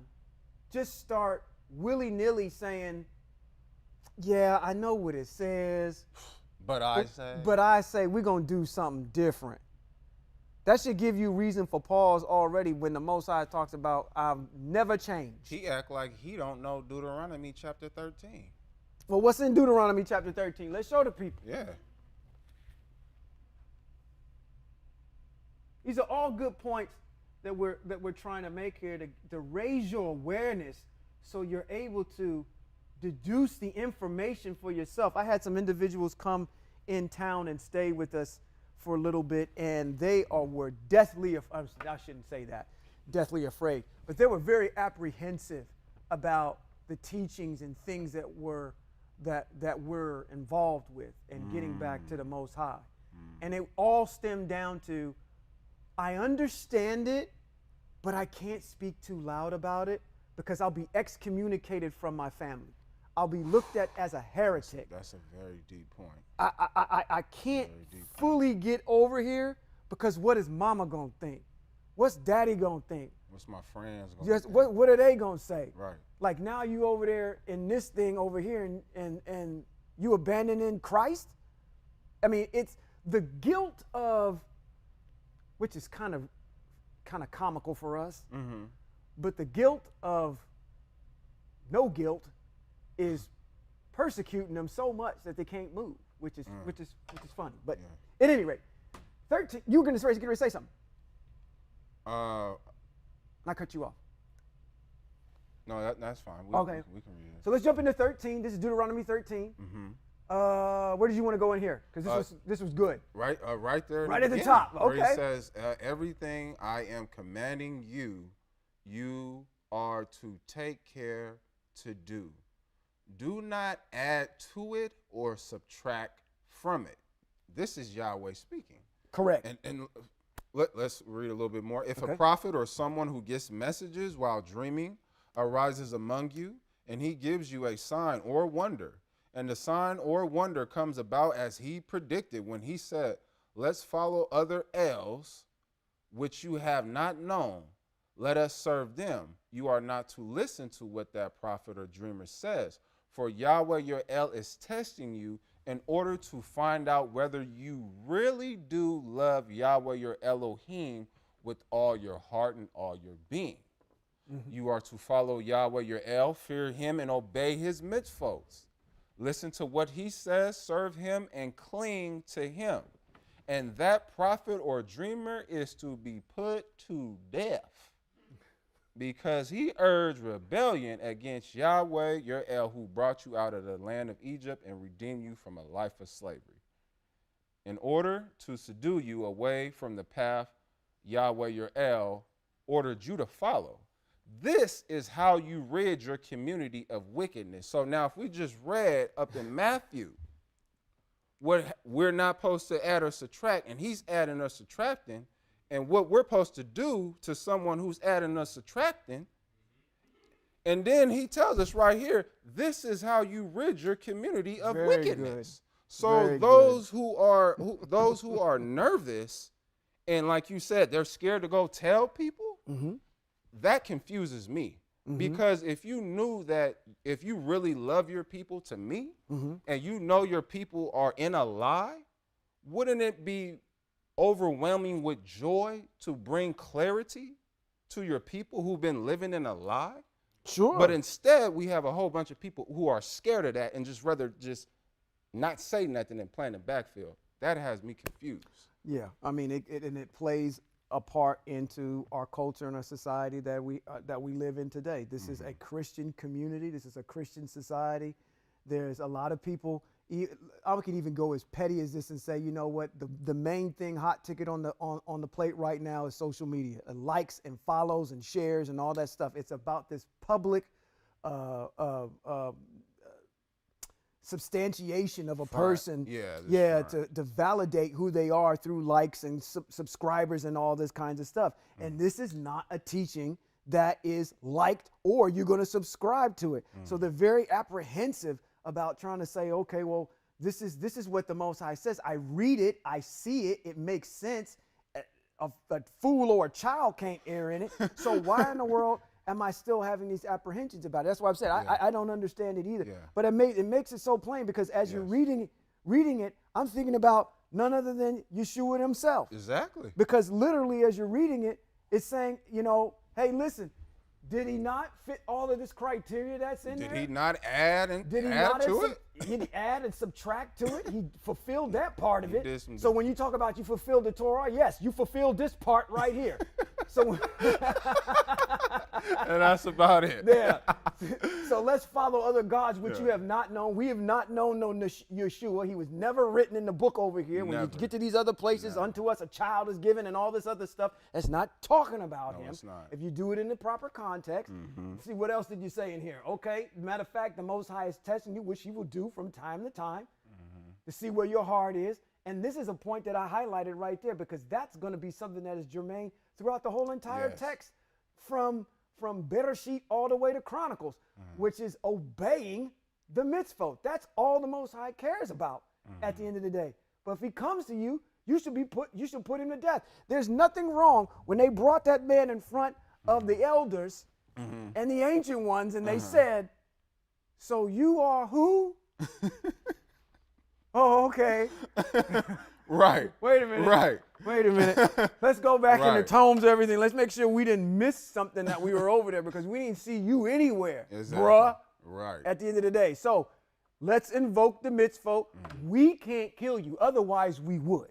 just start willy-nilly saying, yeah, I know what it says, But I say we're going to do something different. That should give you reason for pause already when the Most High talks about I've never changed. He act like he don't know Deuteronomy chapter 13. Well, what's in Deuteronomy chapter 13? Let's show the people. Yeah. These are all good points that we're trying to make here to raise your awareness so you're able to deduce the information for yourself. I had some individuals come in town and stay with us for a little bit, and they were deathly, I shouldn't say that, deathly afraid, but they were very apprehensive about the teachings and things that we're involved with and getting back to the Most High. And it all stemmed down to, I understand it, but I can't speak too loud about it because I'll be excommunicated from my family. I'll be looked at as a heretic. That's a very deep point. I can't fully get over here because what is mama gonna think? What's daddy gonna think? What's my friends gonna think? What are they gonna say? Right. Like, now you over there in this thing over here and you abandoning Christ? I mean, it's the guilt of, which is kind of comical for us, but the guilt of no guilt is persecuting them so much that they can't move, which is funny. But at any rate, 13. You were going to say something. Uh, I cut you off. No, that's fine. We can read it. So let's jump into 13. This is Deuteronomy 13. Where did you want to go in here? Because this was good. Right there. Right at the top. Where Okay. he says, everything I am commanding you, you are to take care to do. Do not add to it or subtract from it. This is Yahweh speaking. Correct. And let's read a little bit more. If a prophet or someone who gets messages while dreaming arises among you, and he gives you a sign or wonder, and the sign or wonder comes about as he predicted when he said, let's follow other elves, which you have not known, let us serve them. You are not to listen to what that prophet or dreamer says. For Yahweh your El is testing you in order to find out whether you really do love Yahweh your Elohim with all your heart and all your being. You are to follow Yahweh your El, fear him, and obey his mitzvot. Listen to what he says, serve him, and cling to him. And that prophet or dreamer is to be put to death, because he urged rebellion against Yahweh your El, who brought you out of the land of Egypt and redeemed you from a life of slavery, in order to seduce you away from the path Yahweh your El ordered you to follow. This is how you rid your community of wickedness. So now if we just read up in Matthew what we're not supposed to add or subtract, and he's adding or subtracting, and what we're supposed to do to someone who's adding or subtracting. And then he tells us right here, this is how you rid your community of Very wickedness. good. So Very those who are nervous, and like you said, they're scared to go tell people, that confuses me. Because if you knew that, if you really love your people to me, and you know your people are in a lie, wouldn't it be overwhelming with joy to bring clarity to your people who've been living in a lie? Sure. But instead, we have a whole bunch of people who are scared of that and just rather just not say nothing and play in the backfield. That has me confused. Yeah, I mean, it plays a part into our culture and our society that we live in today. This is a Christian community. This is a Christian society. There's a lot of people. I can even go as petty as this and say, you know what? The main thing, hot ticket on the plate right now is social media, likes and follows and shares and all that stuff. It's about this public substantiation of a person, to validate who they are through likes and subscribers and all this kinds of stuff. And this is not a teaching that is liked or you're going to subscribe to it. So they're very apprehensive about trying to say, okay, well, this is what the Most High says. I read it, I see it, it makes sense. A fool or a child can't err in it. So why in the world am I still having these apprehensions about it? That's why I've said I don't understand it either. Yeah. But it makes it so plain because as you're reading it, I'm thinking about none other than Yeshua himself. Exactly. Because literally as you're reading it, it's saying, you know, hey, listen, did he not fit all of this criteria that's in there? Did he not add and add to it? Did he add and subtract to it? He fulfilled that part of it. So when you talk about you fulfilled the Torah, yes, you fulfilled this part right here. So and that's about it. Yeah. So let's follow other gods which you have not known. We have not known no Yeshua. He was never written in the book over here. When you get to these other places, unto us a child is given and all this other stuff, that's not talking about him. It's not. If you do it in the proper context. See, what else did you say in here? Okay, matter of fact, the Most High is testing you, which he will do from time to time to see where your heart is. And this is a point that I highlighted right there because that's going to be something that is germane throughout the whole entire text from Bereshit all the way to Chronicles, which is obeying the mitzvot. That's all the Most High cares about at the end of the day. But if he comes to you, you should put him to death. There's nothing wrong when they brought that man in front of the elders and the ancient ones and they said, so you are who? Oh, okay. Right. Wait a minute. Right. Wait a minute. Let's go back in the tomes, everything. Let's make sure we didn't miss something that we were over there because we didn't see you anywhere, bruh. Right. At the end of the day. So let's invoke the mitzvot. We can't kill you. Otherwise, we would.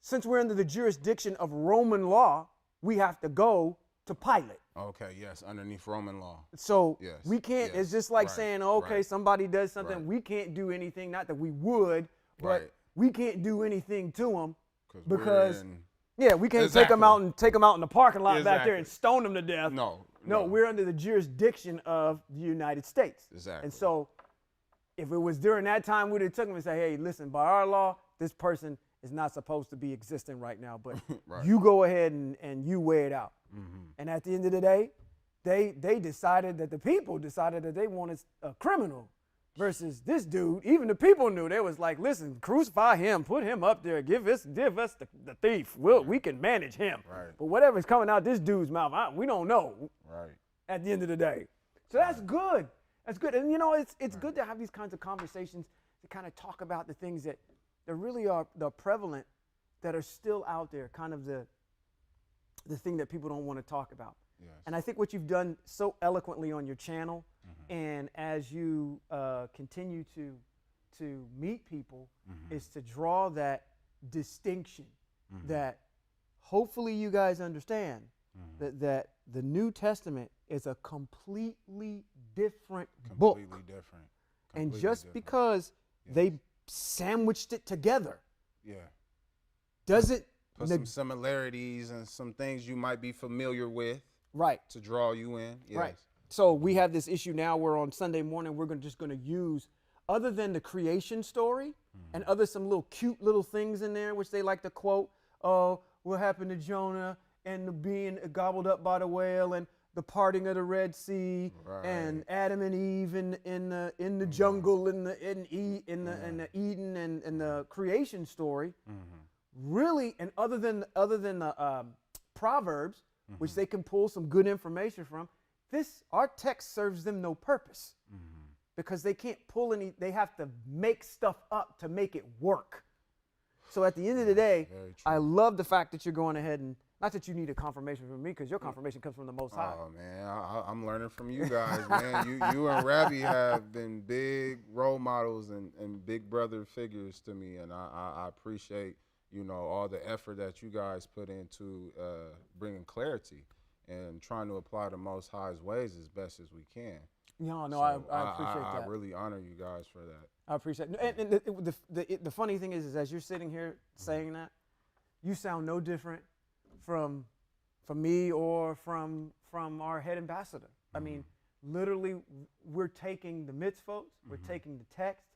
Since we're under the jurisdiction of Roman law, we have to go to Pilate. Okay, yes, underneath Roman law. So we can't, it's just like saying, okay, somebody does something, we can't do anything, not that we would, but we can't do anything to them because, we can't take them out in the parking lot back there and stone them to death. No, we're under the jurisdiction of the United States. Exactly. And so if it was during that time, we'd have took them and say, hey, listen, by our law, this person is not supposed to be existing right now, but you go ahead and you weigh it out. And at the end of the day, they decided that the people decided that they wanted a criminal versus this dude. Even the people knew. They was like, listen, crucify him, put him up there, give us the thief. We can manage him. Right. But whatever's coming out this dude's mouth, we don't know. Right. At the end of the day. So that's good. That's good. And you know, it's good to have these kinds of conversations to kind of talk about the things that really are prevalent, that are still out there, kind of the thing that people don't want to talk about. Yes. And I think what you've done so eloquently on your channel, and as you continue to meet people, is to draw that distinction that hopefully you guys understand that the New Testament is a completely different book. Completely different. And just because they sandwiched it together, doesn't put some similarities and some things you might be familiar with, to draw you in. Yes. Right. So we have this issue now where on Sunday morning we're just going to use other than the creation story and other some little cute little things in there, which they like to quote, oh, what happened to Jonah and the being gobbled up by the whale and the parting of the Red Sea and Adam and Eve in the jungle in the Eden and the creation story. Really, and other than the Proverbs, which they can pull some good information from, our text serves them no purpose because they can't pull any. They have to make stuff up to make it work. So at the end of the day, I love the fact that you're going ahead and, not that you need a confirmation from me, because your confirmation comes from the Most High. Oh, man, I'm learning from you guys, man. You and Rabbi have been big role models and big brother figures to me, and I appreciate, all the effort that you guys put into bringing clarity and trying to apply the Most High's ways as best as we can. No, So I appreciate that. I really honor you guys for that. I appreciate it. And the funny thing is as you're sitting here saying that, you sound no different from me or from our head ambassador. I mean, literally, we're taking the mitzvot, we're taking the text,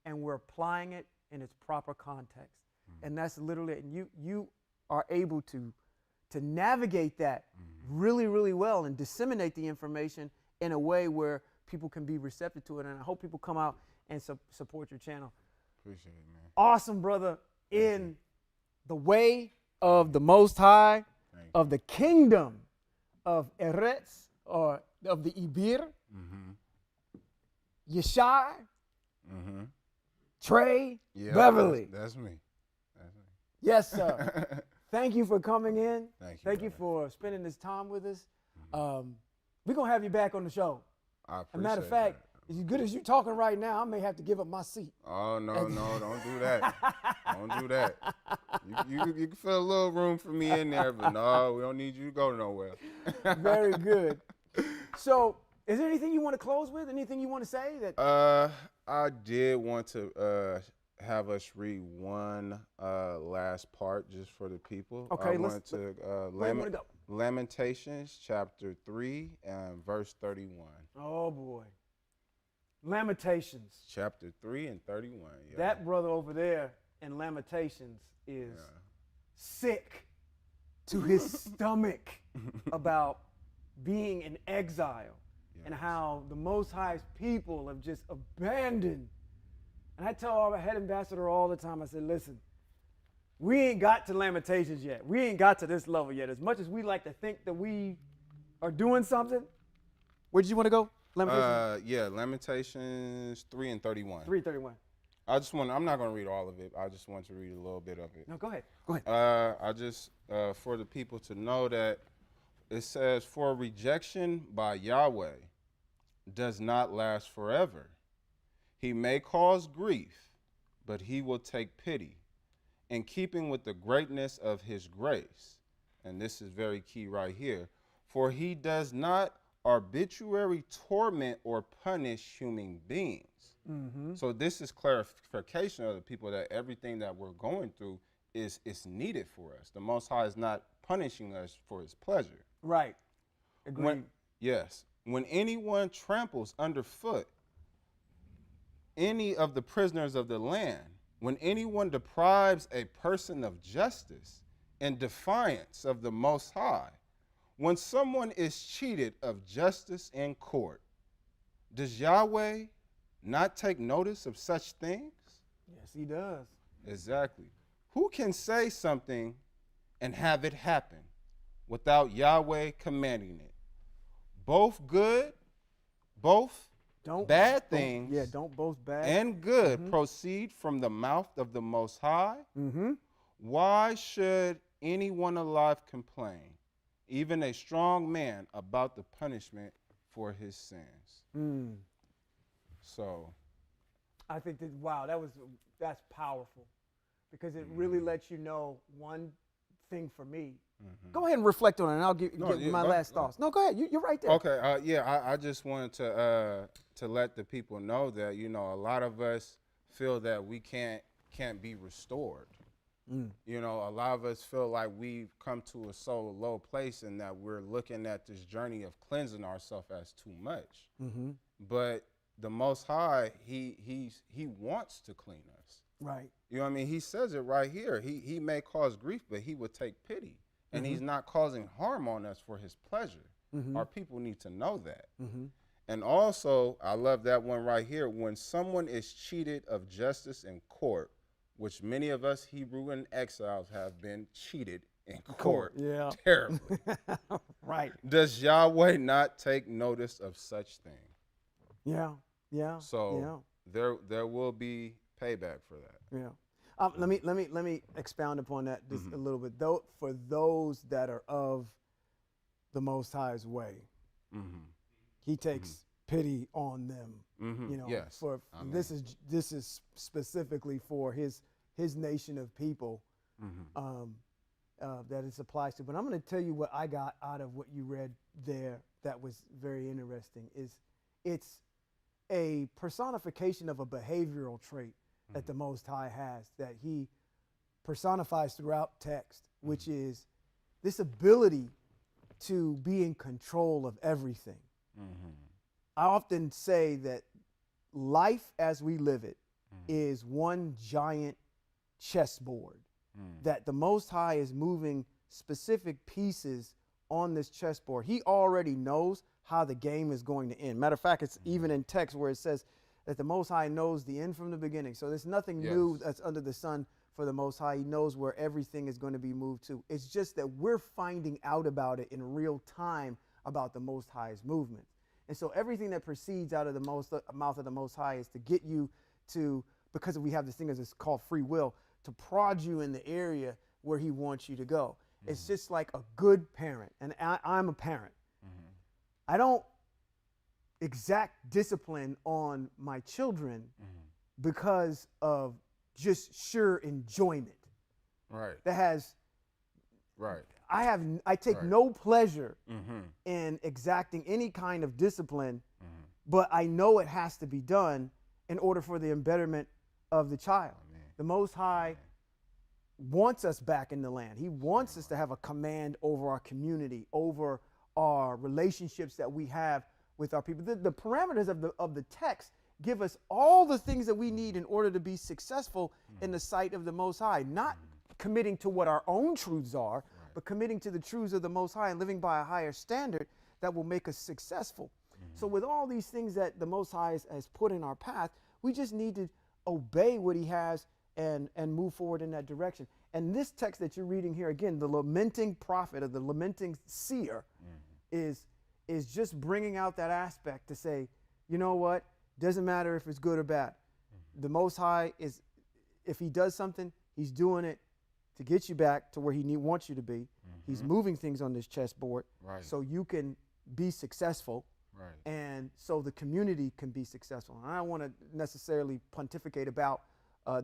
and we're applying it in its proper context. And that's literally, and you are able to navigate that really, really well and disseminate the information in a way where people can be receptive to it. And I hope people come out and support your channel. Appreciate it, man. Awesome, brother. In the way of the Most High, of the kingdom of Eretz, or of the Ibir, Yeshai, Trey, Beverly. That's me. Yes, sir. Thank you for coming in. Thank you for spending this time with us. We're going to have you back on the show. I appreciate As a matter of fact, as good as you're talking right now, I may have to give up my seat. Oh, no, don't do that. Don't do that. You can feel a little room for me in there, but no, we don't need you to go nowhere. Very good. So, is there anything you want to close with? Anything you want to say? I did want to have us read one last part just for the people. Okay, I wanted to where you want to go? Lamentations chapter 3 and verse 31. Oh boy. Lamentations. Chapter 3 and 31. Yeah. That brother over there in Lamentations is sick to his stomach about being in exile and how the Most High's people have just abandoned. And I tell our head ambassador all the time, I said, listen, we ain't got to Lamentations yet. We ain't got to this level yet. As much as we like to think that we are doing something, where did you want to go? Lamentations? Lamentations 3 and 31. 3:31. I'm not going to read all of it. I just want to read a little bit of it. No, go ahead. I just, for the people to know that it says, for rejection by Yahweh does not last forever. He may cause grief, but he will take pity, in keeping with the greatness of his grace. And this is very key right here. For he does not arbitrarily torment or punish human beings. So this is clarification of the people that everything that we're going through is needed for us. The Most High is not punishing us for his pleasure. Right. Agreed. When anyone tramples underfoot any of the prisoners of the land, when anyone deprives a person of justice in defiance of the Most High, when someone is cheated of justice in court, does Yahweh not take notice of such things? Yes, he does. Exactly. Who can say something and have it happen without Yahweh commanding it? Both bad things don't boast bad. and good proceed from the mouth of the Most High. Why should anyone alive complain, even a strong man, about the punishment for his sins? So I think that, wow, that's powerful, because it really lets you know one thing for me. Go ahead and reflect on it, and I'll give my last thoughts. No, go ahead. You're right there. Okay. I just wanted to let the people know that, a lot of us feel that we can't be restored. A lot of us feel like we've come to a so low place and that we're looking at this journey of cleansing ourselves as too much. But the Most High, he wants to clean us. Right. You know what I mean? He says it right here. He may cause grief, but he would take pity. And he's not causing harm on us for his pleasure. Our people need to know that. And also, I love that one right here. When someone is cheated of justice in court, which many of us Hebrew and exiles have been cheated in court terribly. Right. Does Yahweh not take notice of such thing? Yeah. Yeah. So there will be payback for that. Yeah. Let me expound upon that just a little bit. Though for those that are of the Most High's way, He takes pity on them. You know, Yes. for this is specifically for his nation of people that it applies to. But I'm going to tell you what I got out of what you read there that was very interesting. Is it's a personification of a behavioral trait that the Most High has, that he personifies throughout text, which is this ability to be in control of everything. I often say that life as we live it is one giant chessboard, that the Most High is moving specific pieces on this chessboard. He already knows how the game is going to end. Matter of fact, it's even in text where it says that the Most High knows the end from the beginning. So there's nothing new that's under the sun for the Most High. He knows where everything is going to be moved to. It's just that we're finding out about it in real time about the Most High's movement. And so everything that proceeds out of the mouth of the Most High is to get you to, because we have this thing as it's called free will, to prod you in the area where he wants you to go. It's just like a good parent, and I'm a parent. I don't exact discipline on my children because of just sheer enjoyment. Right. That has, Right. I take no pleasure in exacting any kind of discipline, but I know it has to be done in order for the embetterment of the child. The Most High wants us back in the land. He wants us to have a command over our community, over our relationships that we have with our people. The parameters of the text give us all the things that we need in order to be successful in the sight of the Most High, not committing to what our own truths are, but committing to the truths of the Most High and living by a higher standard that will make us successful. So with all these things that the Most High has put in our path, we just need to obey what he has and move forward in that direction. And this text that you're reading here, again, the lamenting prophet or the lamenting seer is just bringing out that aspect to say, you know what, doesn't matter if it's good or bad. The Most High is, if he does something, he's doing it to get you back to where he wants you to be. He's moving things on this chessboard so you can be successful. And so the community can be successful. And I don't want to necessarily pontificate about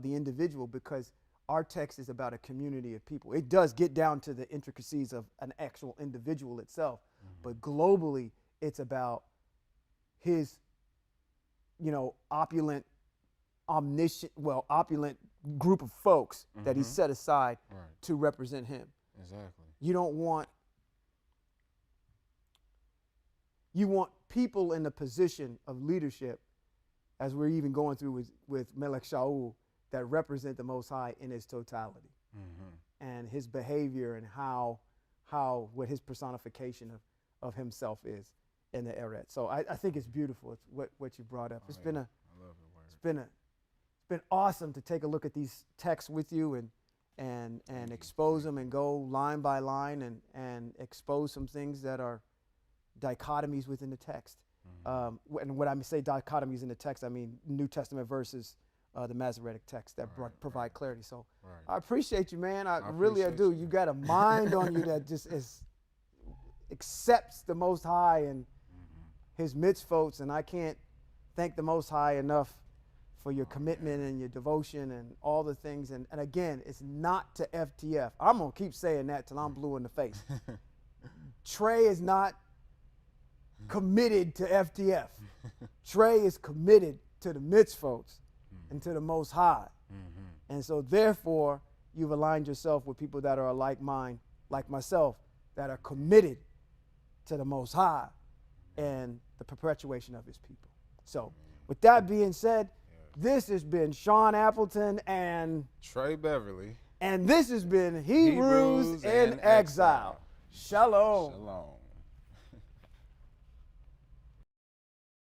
the individual, because our text is about a community of people. It does get down to the intricacies of an actual individual itself, but globally it's about his, opulent group of folks that he set aside to represent him. Exactly. You want people in the position of leadership, as we're even going through with Melech Shaul, that represent the Most High in his totality and his behavior and what his personification of himself is in the Eret. So I think it's beautiful. It's what you brought up. It's been awesome to take a look at these texts with you and expose them and go line by line and expose some things that are dichotomies within the text. And when I say dichotomies in the text, I mean New Testament versus the Masoretic text that provide clarity. So I appreciate you, man. I really do. You got a mind on you that just accepts the Most High and his mitzvot, and I can't thank the Most High enough for your commitment and your devotion and all the things. And again, it's not to FTF. I'm going to keep saying that till I'm blue in the face. Trey is not committed to FTF. Trey is committed to the mitzvot and to the Most High. And so therefore, you've aligned yourself with people that are like mine, like myself, that are committed to the Most High and the perpetuation of his people. So With that being said, this has been Sean Appleton and Trey Beverly. this has been Hebrews in Exile. Shalom. Shalom.